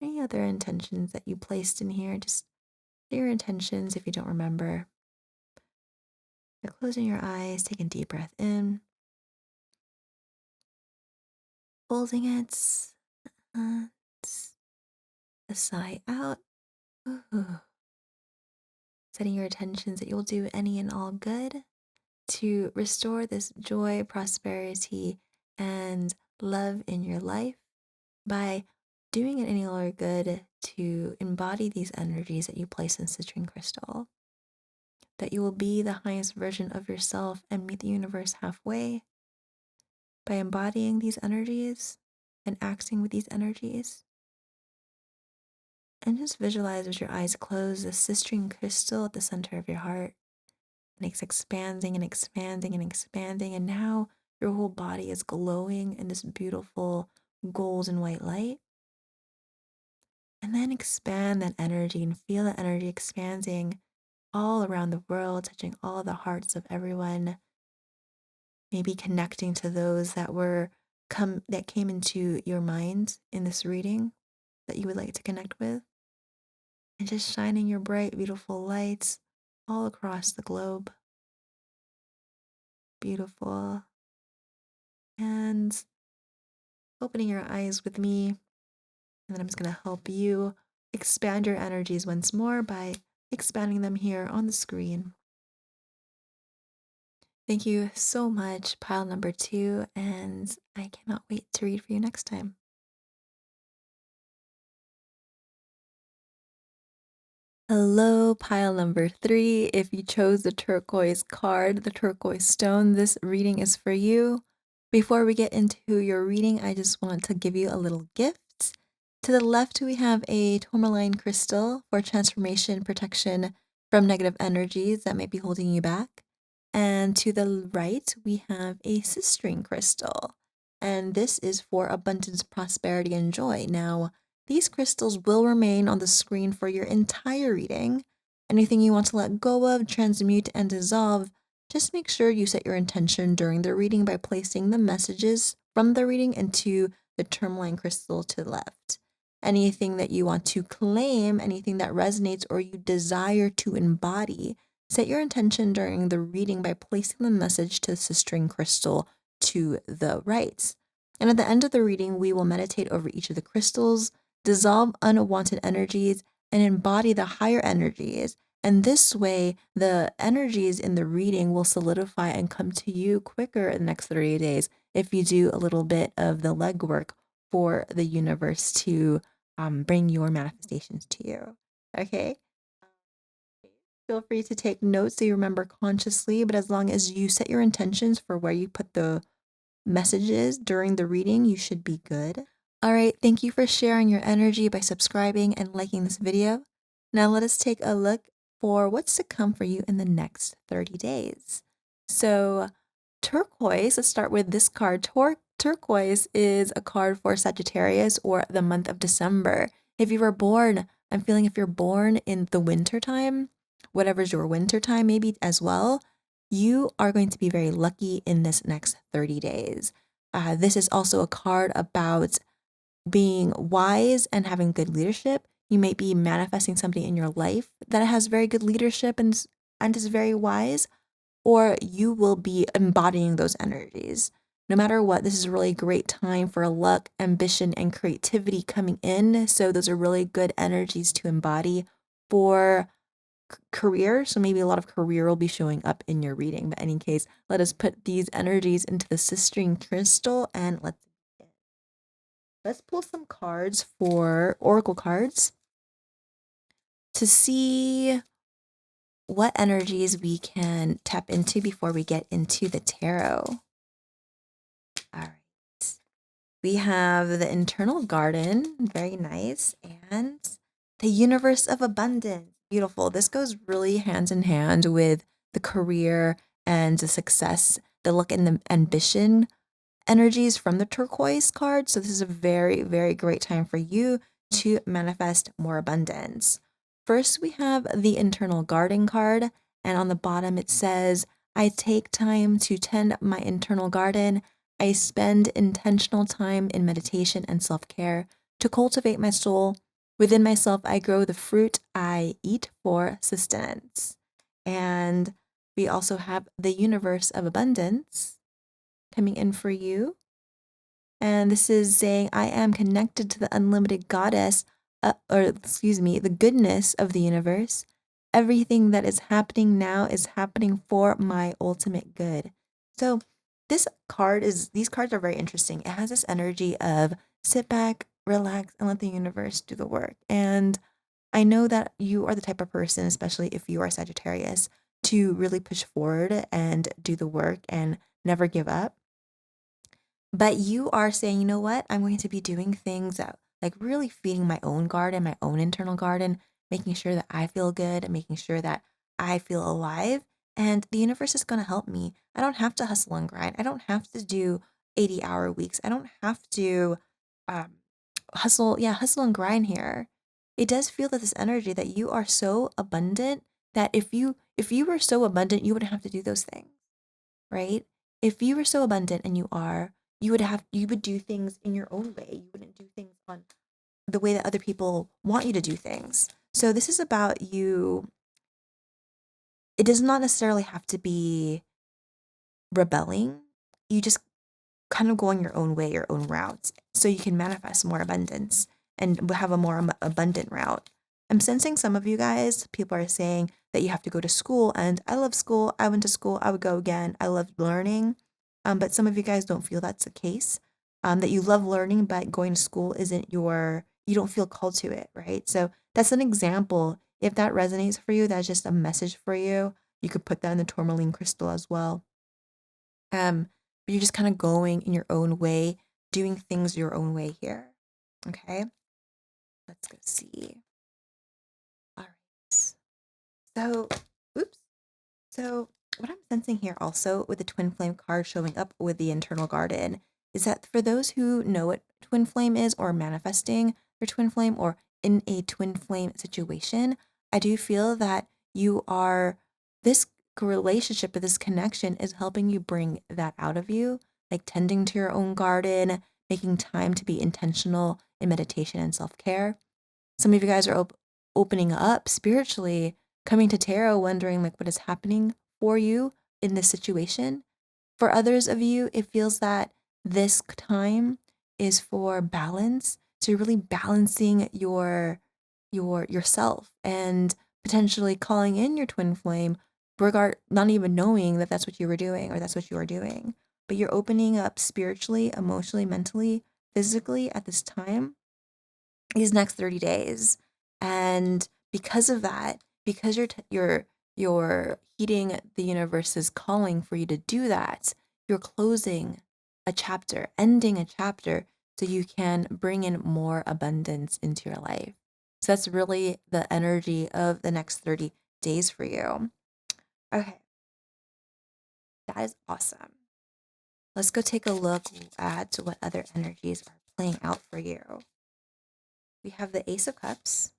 S1: Any other intentions that you placed in here, just your intentions if you don't remember. By closing your eyes, take a deep breath in, holding it, and a sigh out. Ooh. Setting your intentions that you'll do any and all good to restore this joy, prosperity, and love in your life by doing it any or good to embody these energies that you place in citrine crystal. That you will be the highest version of yourself and meet the universe halfway by embodying these energies and acting with these energies. And just visualize with your eyes closed the citrine crystal at the center of your heart. And it's expanding and expanding and expanding. And now your whole body is glowing in this beautiful gold and white light. And then expand that energy and feel that energy expanding all around the world, touching all the hearts of everyone. Maybe connecting to those that came into your mind in this reading that you would like to connect with. And just shining your bright, beautiful lights all across the globe. Beautiful. And opening your eyes with me. And then I'm just going to help you expand your energies once more by expanding them here on the screen. Thank you so much, pile number 2, and I cannot wait to read for you next time. Hello, pile number 3. If you chose the turquoise card, the turquoise stone, this reading is for you. Before we get into your reading, I just want to give you a little gift. To the left, we have a tourmaline crystal for transformation protection from negative energies that might be holding you back. And to the right, we have a cistrine crystal. And this is for abundance, prosperity, and joy. Now, these crystals will remain on the screen for your entire reading. Anything you want to let go of, transmute, and dissolve, just make sure you set your intention during the reading by placing the messages from the reading into the tourmaline crystal to the left. Anything that you want to claim, anything that resonates or you desire to embody, set your intention during the reading by placing the message to the cistrine crystal to the right. And at the end of the reading, we will meditate over each of the crystals, dissolve unwanted energies, and embody the higher energies. And this way, the energies in the reading will solidify and come to you quicker in the next 30 days if you do a little bit of the legwork for the universe to bring your manifestations to you. Okay? Feel free to take notes so you remember consciously, but as long as you set your intentions for where you put the messages during the reading, you should be good. All right, thank you for sharing your energy by subscribing and liking this video. Now let us take a look for what's to come for you in the next 30 days. So turquoise, let's start with this card. Turquoise is a card for Sagittarius or the month of December. If you were born, I'm feeling if you're born in the winter time, whatever's your winter time maybe as well, you are going to be very lucky in this next 30 days. This is also a card about being wise and having good leadership. You may be manifesting something in your life that has very good leadership and is very wise, or you will be embodying those energies. No matter what, this is a really great time for luck, ambition, and creativity coming in. So those are really good energies to embody for career. So maybe a lot of career will be showing up in your reading. But in any case, let us put these energies into the sistering crystal and let's pull some cards for oracle cards to see what energies we can tap into before we get into the tarot. All right. We have the internal garden, very nice, and the universe of abundance, beautiful. This goes really hand in hand with the career and the success, the luck and the ambition energies from the turquoise card. So this is a very, very great time for you to manifest more abundance. First, we have the internal garden card, and on the bottom it says, I take time to tend my internal garden. I spend intentional time in meditation and self-care to cultivate my soul. Within myself, I grow the fruit I eat for sustenance. And we also have the universe of abundance coming in for you. And this is saying, I am connected to the unlimited goddess, the goodness of the universe. Everything that is happening now is happening for my ultimate good. So these cards are very interesting. It has this energy of sit back, relax, and let the universe do the work. And I know that you are the type of person, especially if you are Sagittarius, to really push forward and do the work and never give up. But you are saying, you know what? I'm going to be doing things that like really feeding my own garden, my own internal garden, making sure that I feel good and making sure that I feel alive. And the universe is going to help me. I don't have to hustle and grind. I don't have to do 80-hour weeks. I don't have to um, hustle and grind here. It does feel that this energy that you are so abundant that if you were so abundant, you wouldn't have to do those things, right? If you were so abundant and you would do things in your own way. You wouldn't do things on the way that other people want you to do things. So this is about you. It does not necessarily have to be rebelling. You just kind of going your own way, your own routes, so you can manifest more abundance and have a more abundant route. I'm sensing some of you guys, people are saying that you have to go to school, and I love school. I went to school. I would go again. I love learning. But some of you guys don't feel that's the case. That you love learning, but going to school you don't feel called to it, right? So that's an example. If that resonates for you, that's just a message for you. You could put that in the tourmaline crystal as well. But you're just kind of going in your own way, doing things your own way here. Okay, let's go see. All right. So, oops. So, what I'm sensing here also with the twin flame card showing up with the internal garden is that for those who know what twin flame is or manifesting their twin flame or in a twin flame situation, I do feel that this relationship or this connection is helping you bring that out of you, like tending to your own garden, making time to be intentional in meditation and self care. Some of you guys are opening up spiritually, coming to tarot, wondering like what is happening for you in this situation. For others of you, it feels that This time is for balance. So you're really balancing yourself and potentially calling in your twin flame, regard not even knowing that that's what you were doing or that's what you are doing. But you're opening up spiritually, emotionally, mentally, physically at this time, these next 30 days. And because of that, because you're heeding the universe's calling for you to do that, you're closing a chapter, ending a chapter so you can bring in more abundance into your life. So that's really the energy of the next 30 days for you. Okay, that is awesome. Let's go take a look at what other energies are playing out for you. We have the Ace of Cups.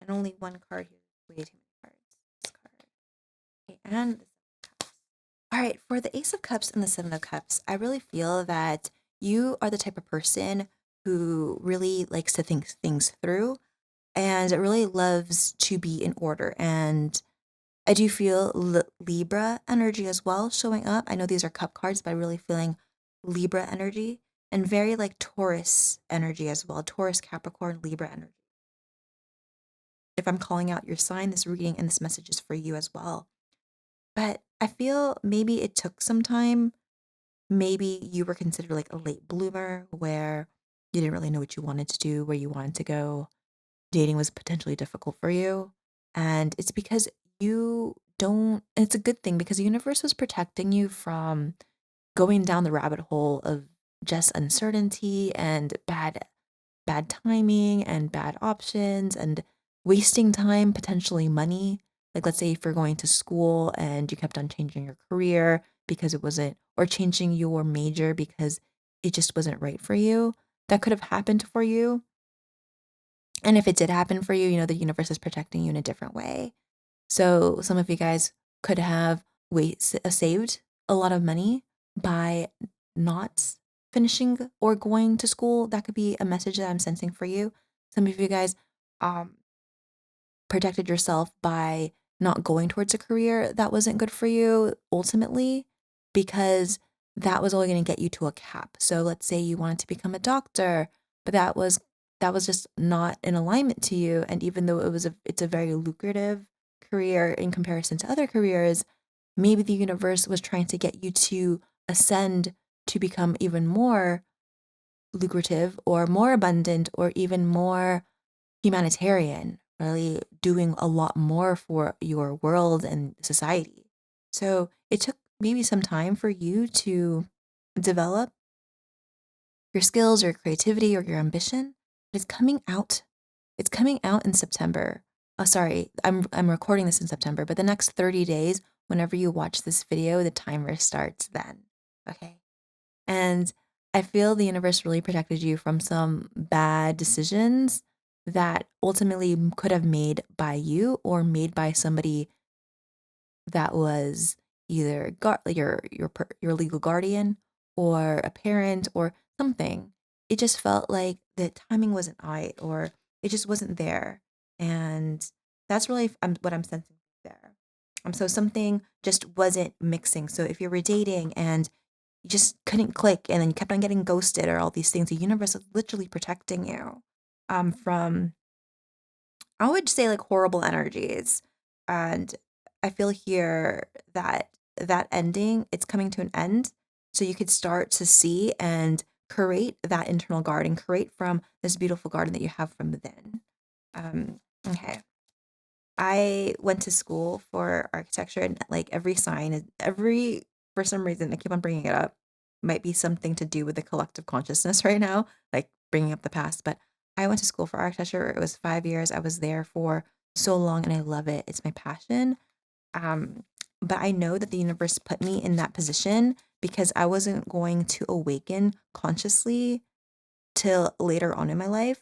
S1: And only one card here. Way too many cards. This card. Okay, and the Seven of Cups. All right, for the Ace of Cups and the Seven of Cups, I really feel that you are the type of person who really likes to think things through and really loves to be in order. And I do feel Libra energy as well showing up. I know these are cup cards, but I'm really feeling Libra energy and very like Taurus energy as well. Taurus, Capricorn, Libra energy. If I'm calling out your sign, this reading and this message is for you as well. But I feel maybe it took some time. Maybe you were considered like a late bloomer where you didn't really know what you wanted to do, where you wanted to go. Dating was potentially difficult for you. And it's because you don't, and it's a good thing because the universe was protecting you from going down the rabbit hole of just uncertainty and bad timing and bad options and wasting time, potentially money. Like, let's say if you're going to school and you kept on changing your career because it wasn't, or changing your major because it just wasn't right for you, that could have happened for you. And if it did happen for you, the universe is protecting you in a different way. So some of you guys could have saved a lot of money by not finishing or going to school. That could be a message that I'm sensing for you. Some of you guys um, protected yourself by not going towards a career that wasn't good for you ultimately, because that was only going to get you to a cap. So let's say you wanted to become a doctor, but that was just not in alignment to you. And even though it's a very lucrative career in comparison to other careers, maybe the universe was trying to get you to ascend to become even more lucrative or more abundant or even more humanitarian, really doing a lot more for your world and society. So it took maybe some time for you to develop your skills or creativity or your ambition, but it's coming out. It's coming out in September. Oh, sorry, I'm recording this in September, but the next 30 days, whenever you watch this video, the timer starts then. Okay. And I feel the universe really protected you from some bad decisions that ultimately could have made by you or made by somebody that was either your legal guardian or a parent or something. It just felt like the timing wasn't right or it just wasn't there. And that's really what I'm sensing there. So something just wasn't mixing. So if you were dating and you just couldn't click and then you kept on getting ghosted or all these things, the universe is literally protecting you from, I would say, like horrible energies. And I feel here that that ending, it's coming to an end. So you could start to see and create that internal garden, create from this beautiful garden that you have from within. Okay. I went to school for architecture and like every sign is for some reason I keep on bringing it up. Might be something to do with the collective consciousness right now, like bringing up the past, but I went to school for architecture. It was 5 years. I was there for so long and I love it. It's my passion. Um but I know that the universe put me in that position because I wasn't going to awaken consciously till later on in my life.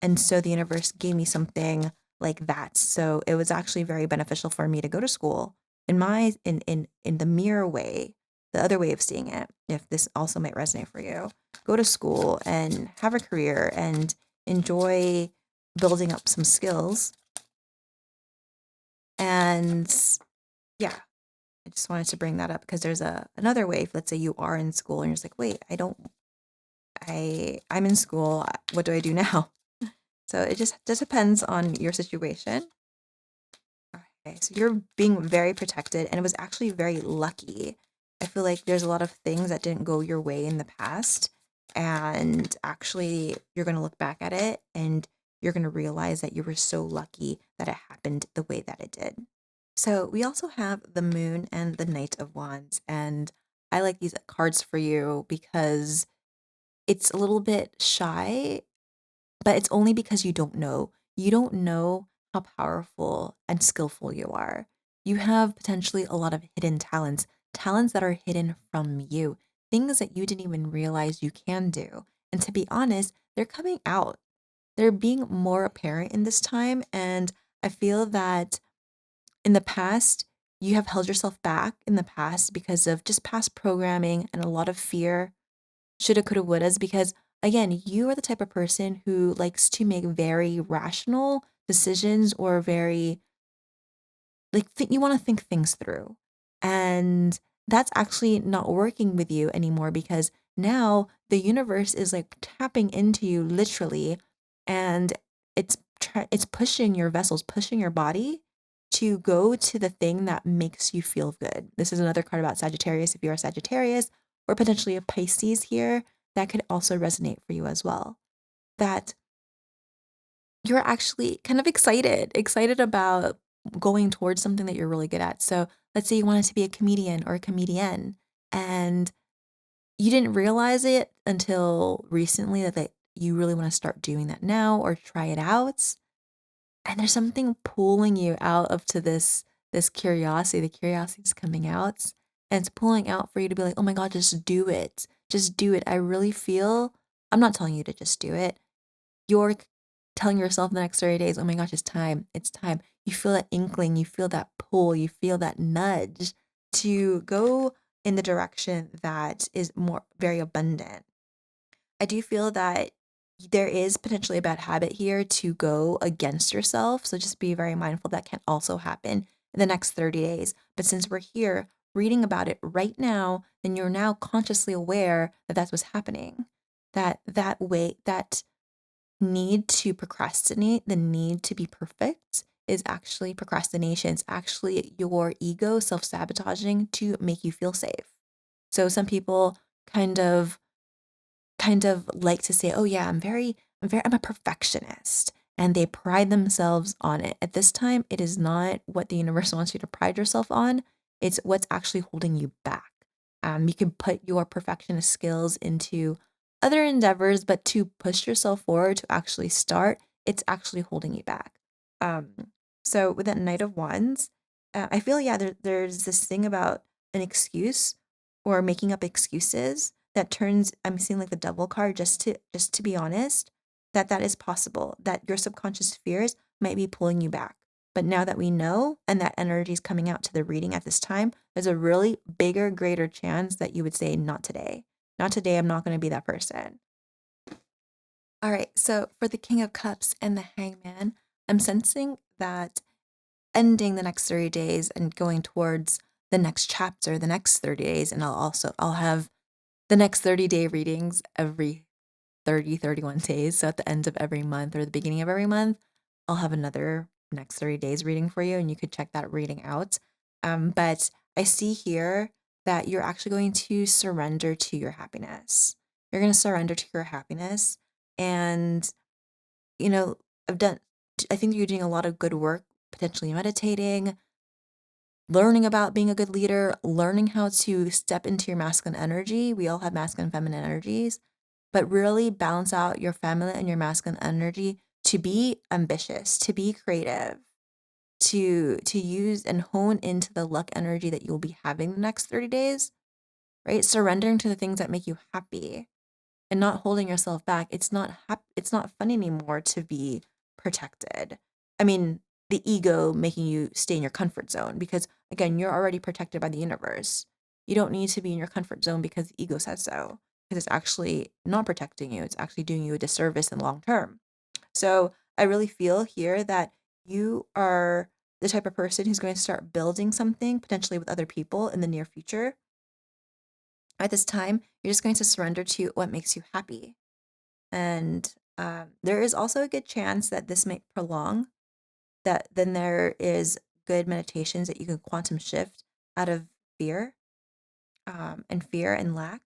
S1: And so the universe gave me something like that. So it was actually very beneficial for me to go to school in the mirror way, the other way of seeing it, if this also might resonate for you. Go to school and have a career and enjoy building up some skills And yeah, I just wanted to bring that up because there's another way. If let's say you are in school and you're just like, wait, I'm in school. What do I do now? So it just depends on your situation. Okay, so you're being very protected, and it was actually very lucky. I feel like there's a lot of things that didn't go your way in the past, and actually, you're going to look back at it and you're going to realize that you were so lucky that it happened the way that it did. So, we also have the Moon and the Knight of Wands, and I like these cards for you because it's a little bit shy, but it's only because you don't know. You don't know how powerful and skillful you are. You have potentially a lot of hidden talents, talents that are hidden from you, things that you didn't even realize you can do. And to be honest, they're coming out. They're being more apparent in this time. And I feel that in the past, you have held yourself back in the past because of just past programming and a lot of fear, shoulda, coulda, wouldas, because again, you are the type of person who likes to make very rational decisions or very you want to think things through. And that's actually not working with you anymore because now the universe is like tapping into you literally, and it's pushing your vessels, pushing your body to go to the thing that makes you feel good. This is another card about Sagittarius. If you are Sagittarius or potentially a Pisces here, that could also resonate for you as well. That you're actually kind of excited about going towards something that you're really good at. So let's say you wanted to be a comedian or a comedian, and you didn't realize it until recently that you really want to start doing that now or try it out. And there's something pulling you out of to this curiosity. The curiosity is coming out and it's pulling out for you to be like, oh my God, just do it. Just do it. I really feel, I'm not telling you to just do it. You're telling yourself in the next 30 days, oh my gosh, it's time. It's time. You feel that inkling, you feel that pull, you feel that nudge to go in the direction that is more very abundant. I do feel that there is potentially a bad habit here to go against yourself. So just be very mindful that can also happen in the next 30 days. But since we're here reading about it right now, then you're now consciously aware that that's what's happening. That need to procrastinate, the need to be perfect is actually procrastination. It's actually your ego self sabotaging to make you feel safe. So some people kind of like to say, "Oh yeah, I'm a perfectionist." And they pride themselves on it. At this time, it is not what the universe wants you to pride yourself on. It's what's actually holding you back. You can put your perfectionist skills into other endeavors, but to push yourself forward to actually start, it's actually holding you back. Um, so with that Knight of Wands, I feel yeah, there's this thing about an excuse or making up excuses that turns, I'm seeing like the devil card, just to be honest, that is possible, that your subconscious fears might be pulling you back. But now that we know and that energy is coming out to the reading at this time, there's a really bigger, greater chance that you would say, not today. Not today, I'm not going to be that person. All right, so for the King of Cups and the Hangman, I'm sensing that ending the next 30 days and going towards the next chapter, the next 30 days, and I'll have the next 30-day readings every 30, 31 days. So at the end of every month or the beginning of every month, I'll have another next 30 days reading for you, and you could check that reading out. But I see here that you're actually going to surrender to your happiness. You're going to surrender to your happiness. And, you know, I think you're doing a lot of good work, potentially meditating, learning about being a good leader, learning how to step into your masculine energy. We all have masculine and feminine energies, but really balance out your feminine and your masculine energy to be ambitious, to be creative, to use and hone into the luck energy that you'll be having the next 30 days, right? Surrendering to the things that make you happy and not holding yourself back. It's not fun anymore to be protected. I mean, the ego making you stay in your comfort zone because again, you're already protected by the universe. You don't need to be in your comfort zone because the ego says so, because it's actually not protecting you. It's actually doing you a disservice in long term. So I really feel here that you are the type of person who's going to start building something potentially with other people in the near future, at this time, you're just going to surrender to what makes you happy. And there is also a good chance that this might prolong, that then there is good meditations that you can quantum shift out of fear and fear and lack.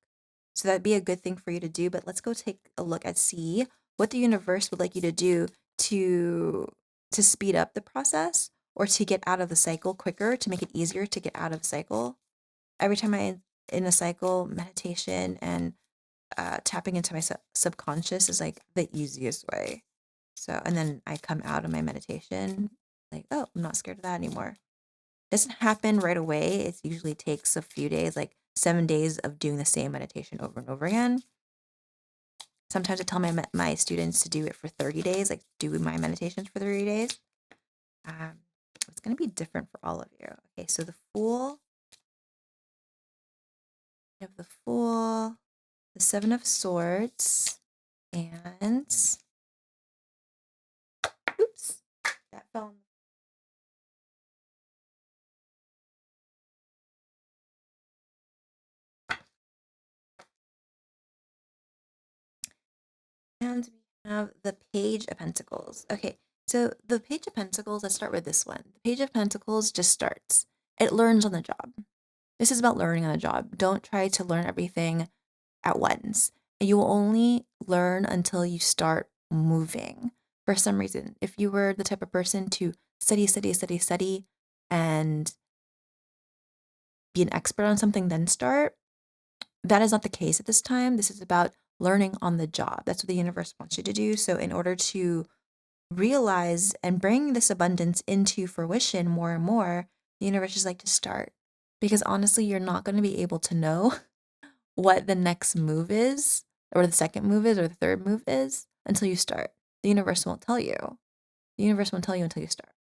S1: So that'd be a good thing for you to do. But let's go take a look at see what the universe would like you to do to to speed up the process or to get out of the cycle quicker, to make it easier to get out of the cycle. Every time I in a cycle, meditation and tapping into my subconscious is like the easiest way. So, and then I come out of my meditation like, oh, I'm not scared of that anymore. Doesn't happen right away. It usually takes a few days, like 7 days of doing the same meditation over and over again. Sometimes I tell my students to do it for 30 days, like do my meditations for 30 days. Um, it's going to be different for all of you. Okay, so the Fool, you have the Fool, the Seven of Swords, and oops, that fell. And we have the Page of Pentacles. Okay, so the Page of Pentacles, let's start with this one. The Page of Pentacles just starts. It learns on the job. This is about learning on the job. Don't try to learn everything at once. You will only learn until you start moving. For some reason, if you were the type of person to study, and be an expert on something, then start, that is not the case at this time. This is about learning on the job. That's what the universe wants you to do. So, in order to realize and bring this abundance into fruition more and more, the universe is like to start. Because honestly, you're not going to be able to know what the next move is, or the second move is, or the third move is until you start. The universe won't tell you. The universe won't tell you until you start.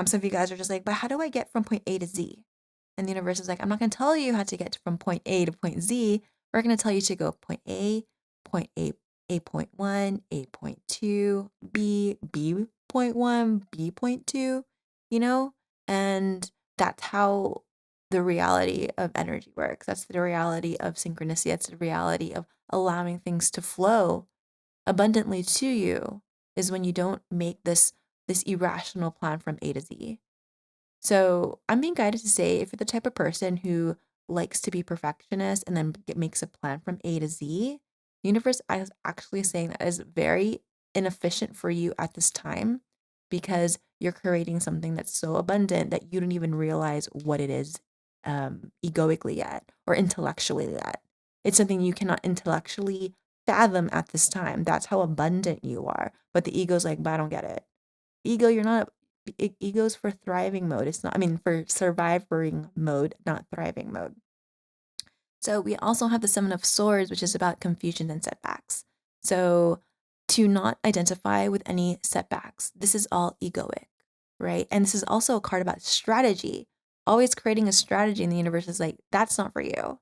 S1: Some of you guys are just like, but how do I get from point A to Z? And the universe is like, I'm not going to tell you how to get from point A to point Z. We're going to tell you to go point A point one, A point two, B point one, B point two, you know? And that's how the reality of energy works. That's the reality of synchronicity. That's the reality of allowing things to flow abundantly to you, is when you don't make this irrational plan from A to Z. So I'm being guided to say, if you're the type of person who likes to be perfectionist and then makes a plan from A to Z, the universe is actually saying that is very inefficient for you at this time, because you're creating something that's so abundant that you don't even realize what it is, egoically yet or intellectually yet. It's something you cannot intellectually fathom at this time. That's how abundant you are. But the ego's like, but I don't get it. Ego, you're not ego's for thriving mode. It's not, I mean, for surviving mode, not thriving mode. So we also have the Seven of Swords, which is about confusion and setbacks. So to not identify with any setbacks, this is all egoic, right? And this is also a card about strategy. Always creating a strategy in the universe is like, that's not for you.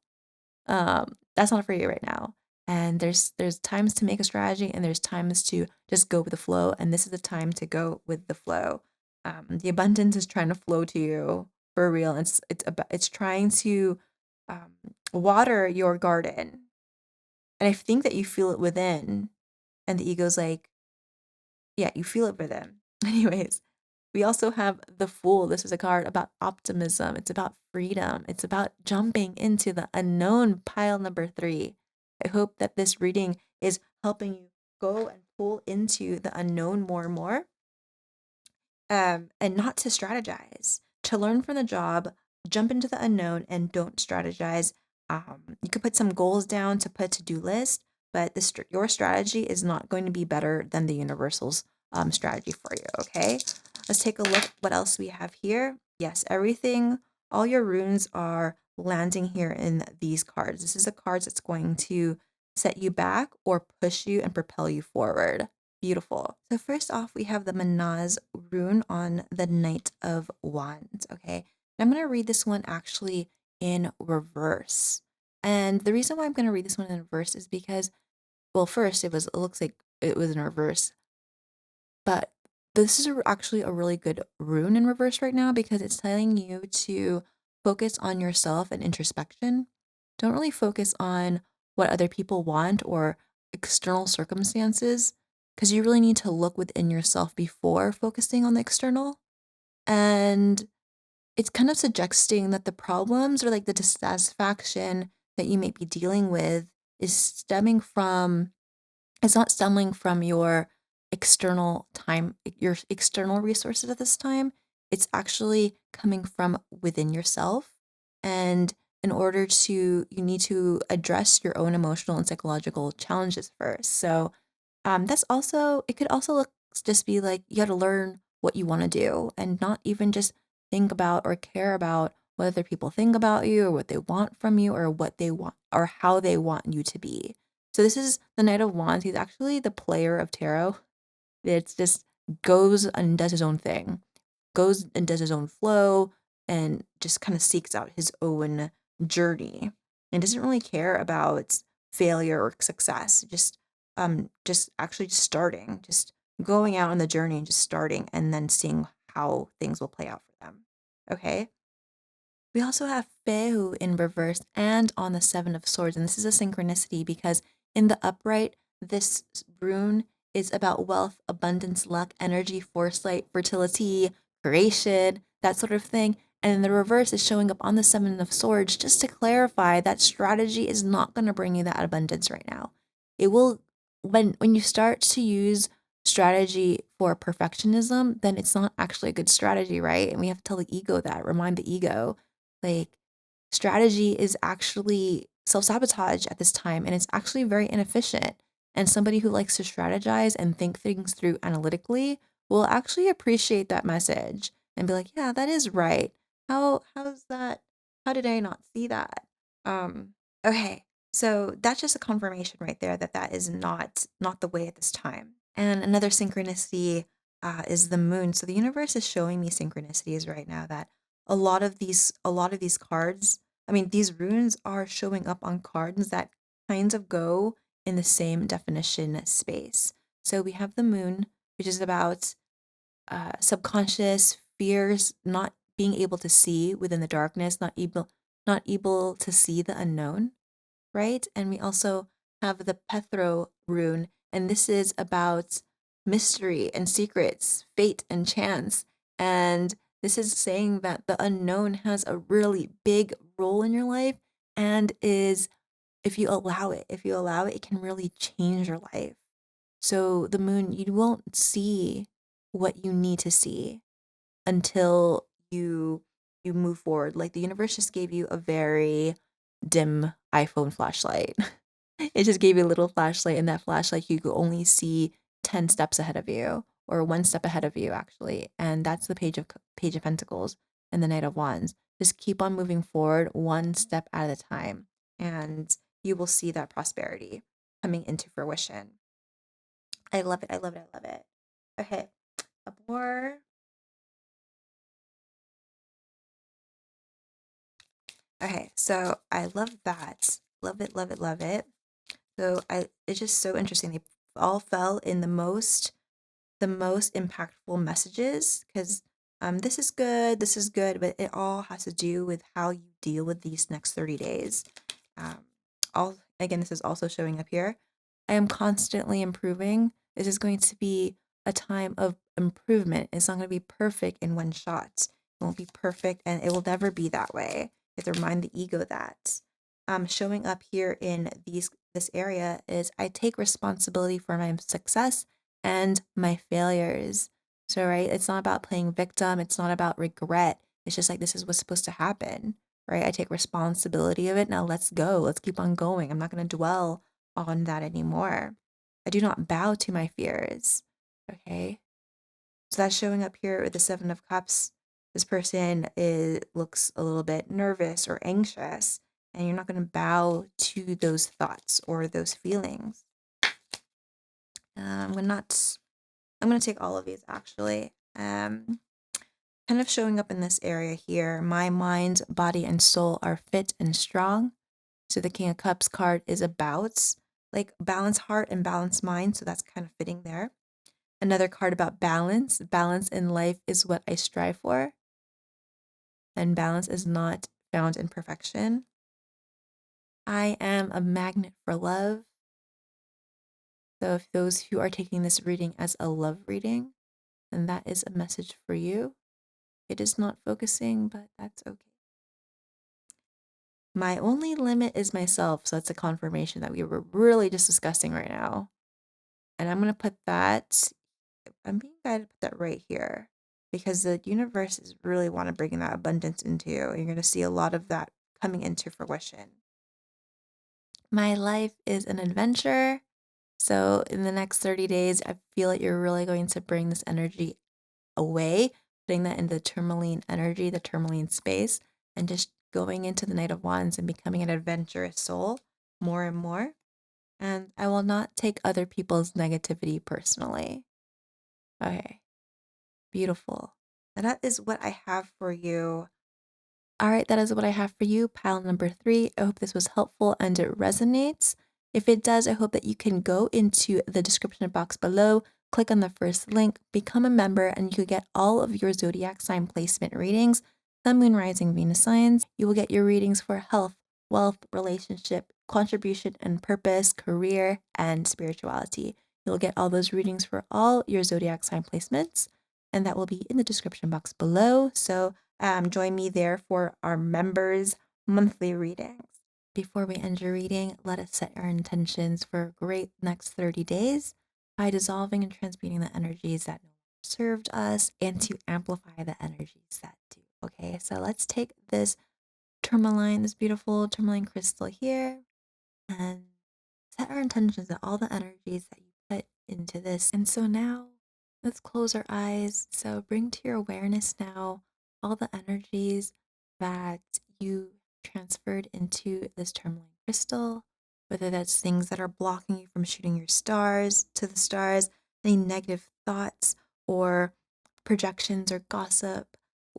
S1: That's not for you right now. And there's times to make a strategy, and there's times to just go with the flow. And this is the time to go with the flow. The abundance is trying to flow to you for real. It's trying to um, water your garden, and I think that you feel it within. And the ego's like, yeah, you feel it within. Anyways, we also have the Fool. This is a card about optimism. It's about freedom. It's about jumping into the unknown, pile number 3. I hope that this reading is helping you go and pull into the unknown more and more, and not to strategize, to learn from the job, jump into the unknown, and don't strategize. You could put some goals down to put to-do list, but your strategy is not going to be better than the universal's strategy for you. Okay, let's take a look what else we have here. Yes, everything, all your runes are landing here in these cards. This is the cards that's going to set you back or push you and propel you forward. Beautiful. So first off, we have the Manaz rune on the Knight of Wands. Okay, and I'm going to read this one actually in reverse. And the reason why I'm going to read this one in reverse is because, well, first it looks like it was in reverse, but this is actually a really good rune in reverse right now because it's telling you to focus on yourself and introspection. Don't really focus on what other people want or external circumstances because you really need to look within yourself before focusing on the external. And it's kind of suggesting that the problems or like the dissatisfaction that you may be dealing with is stemming from it's not stemming from your external time, your external resources at this time. It's actually coming from within yourself. And in order to, you need to address your own emotional and psychological challenges first. So that's also, it could also look just be like you got to learn what you want to do and not even just think about or care about what other people think about you or what they want from you or what they want or how they want you to be. So this is the Knight of Wands. He's actually the player of tarot. It's just goes and does his own thing, goes and does his own flow, and just kind of seeks out his own journey and doesn't really care about failure or success. Just actually just starting, just going out on the journey and just starting and then seeing how things will play out for them. Okay. We also have Fehu in reverse and on the Seven of Swords. And this is a synchronicity because in the upright, this rune is about wealth, abundance, luck, energy, foresight, fertility, creation, that sort of thing. And in the reverse is showing up on the Seven of Swords just to clarify that strategy is not going to bring you that abundance right now. It will, when you start to use strategy for perfectionism, then it's not actually a good strategy, right? And we have to tell the ego that, remind the ego like, strategy is actually self sabotage at this time, and it's actually very inefficient. And somebody who likes to strategize and think things through analytically will actually appreciate that message and be like, yeah, that is right. How's that? How did I not see that? Um, okay. So that's just a confirmation right there that that is not the way at this time. And another synchronicity is the moon. So the universe is showing me synchronicities right now that a lot of these cards, I mean, these runes are showing up on cards that kinds of go in the same definition space. So we have the moon, which is about subconscious fears, not being able to see within the darkness, not able to see the unknown, right? And we also have the Pethro rune, and this is about mystery and secrets, fate and chance. And this is saying that the unknown has a really big role in your life and is, if you allow it, it can really change your life. So the moon, you won't see what you need to see until you move forward. Like the universe just gave you a very dim iPhone flashlight. It just gave you a little flashlight, and that flashlight you could only see 10 steps ahead of you, or one step ahead of you, actually. And that's the Page of Pentacles and the Knight of Wands. Just keep on moving forward one step at a time, and you will see that prosperity coming into fruition. I love it. I love it. I love it. Okay, a more. Okay, so I love that. Love it, love it, love it. So it's just so interesting. They all fell in the most impactful messages because this is good, but it all has to do with how you deal with these next 30 days. Um, all again, this is also showing up here. I am constantly improving. This is going to be a time of improvement. It's not going to be perfect in one shot. It won't be perfect, and it will never be that way. You have to remind the ego that. Showing up here in this area is I take responsibility for my success and my failures. So, right, it's not about playing victim. It's not about regret. It's just like this is what's supposed to happen, right? I take responsibility of it. Now let's go. Let's keep on going. I'm not going to dwell on that anymore. I do not bow to my fears. Okay. So that's showing up here with the Seven of Cups. This person looks a little bit nervous or anxious, and you're not going to bow to those thoughts or those feelings. I'm not. I'm going to take all of these actually. Kind of showing up in this area here. My mind, body, and soul are fit and strong. So the King of Cups card is about like balanced heart and balanced mind. So that's kind of fitting there. Another card about balance. Balance in life is what I strive for, and balance is not found in perfection. I am a magnet for love. So if those who are taking this reading as a love reading, then that is a message for you. It is not focusing, but that's okay. My only limit is myself. So that's a confirmation that we were really just discussing right now. And I'm going to put that, I'm being guided to put that right here because the universe is really want to bring that abundance into you. You're going to see a lot of that coming into fruition. My life is an adventure. So in the next 30 days, I feel like you're really going to bring this energy away, putting that in the tourmaline energy, the tourmaline space, and just going into the Knight of Wands and becoming an adventurous soul more and more. And I will not take other people's negativity personally. Okay, beautiful. And that is what I have for you. All right, that is what I have for you, pile number 3. I hope this was helpful and it resonates. If it does, I hope that you can go into the description box below, click on the first link, become a member, and you could get all of your zodiac sign placement readings, Sun, Moon, Rising, Venus signs. You will get your readings for health, wealth, relationship, contribution and purpose, career, and spirituality. You'll get all those readings for all your zodiac sign placements, and that will be in the description box below. So join me there for our members' monthly readings. Before we end your reading, let us set our intentions for a great next 30 days by dissolving and transmuting the energies that no longer served us and to amplify the energies that do. Okay, so let's take this tourmaline, this beautiful tourmaline crystal here, and set our intentions and all the energies that you put into this. And so now let's close our eyes. So bring to your awareness now all the energies that you transferred into this tourmaline crystal, whether that's things that are blocking you from shooting your stars to the stars, any negative thoughts or projections or gossip,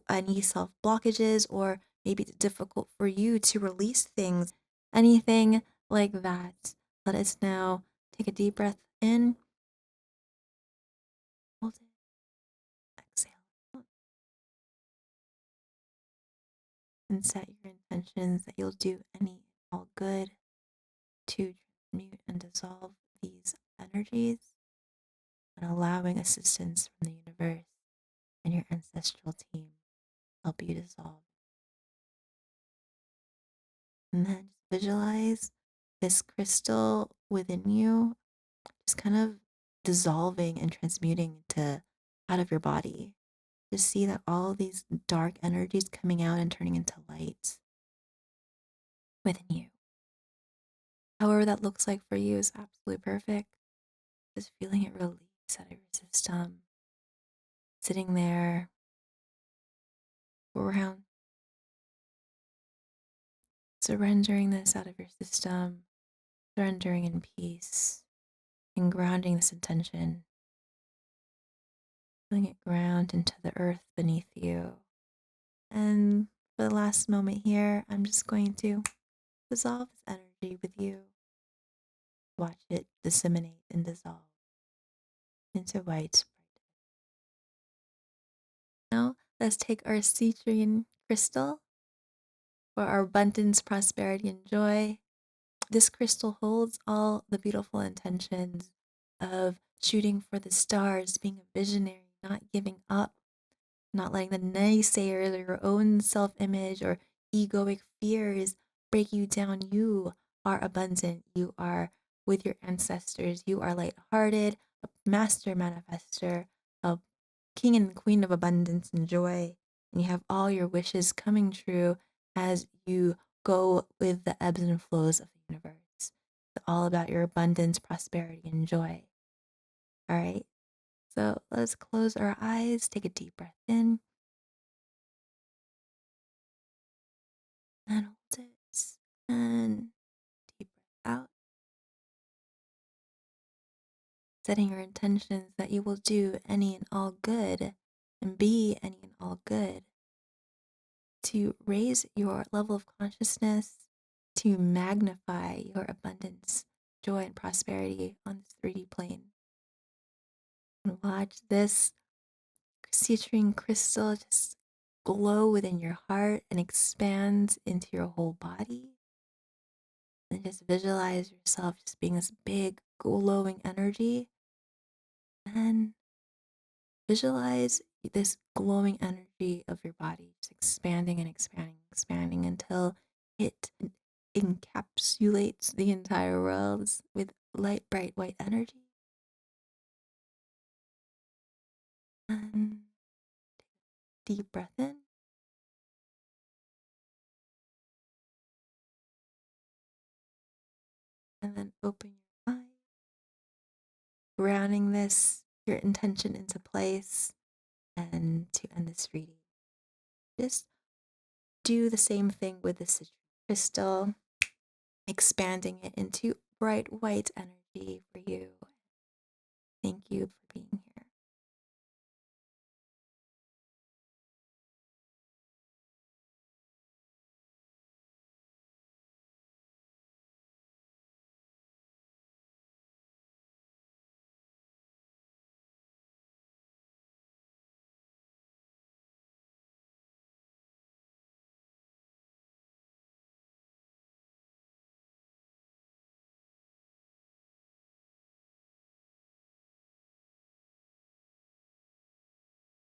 S1: any self blockages, or maybe it's difficult for you to release things, anything like that. Let us now take a deep breath in, hold it, exhale, and set your intentions that you'll do any all good to transmute and dissolve these energies and allowing assistance from the universe and your ancestral team help you dissolve. And then just visualize this crystal within you just kind of dissolving and transmuting to out of your body. Just see that all these dark energies coming out and turning into light within you. However that looks like for you is absolutely perfect. Just feeling it release out of your system. Sitting there for around, surrendering this out of your system, surrendering in peace, and grounding this intention. Feeling it ground into the earth beneath you. And for the last moment here, I'm just going to dissolve this energy with you. Watch it disseminate and dissolve into white. Now, let's take our citrine crystal for our abundance, prosperity, and joy. This crystal holds all the beautiful intentions of shooting for the stars, being a visionary, not giving up, not letting the naysayers or your own self image or egoic fears break you down. You are abundant. You are with your ancestors. You are lighthearted, a master manifester, a king and queen of abundance and joy. And you have all your wishes coming true as you go with the ebbs and flows of the universe. It's all about your abundance, prosperity, and joy. All right. So let's close our eyes, take a deep breath in, and hold it. And deep breath out. Setting your intentions that you will do any and all good and be any and all good to raise your level of consciousness, to magnify your abundance, joy, and prosperity on this 3D plane. And watch this citrine crystal just glow within your heart and expand into your whole body. And just visualize yourself just being this big glowing energy. And visualize this glowing energy of your body just expanding and expanding, expanding until it encapsulates the entire world with light, bright, white energy. And deep breath in. And then open your eyes, grounding your intention into place. And to end this reading, just do the same thing with the citrine crystal, expanding it into bright white energy for you. Thank you for being here.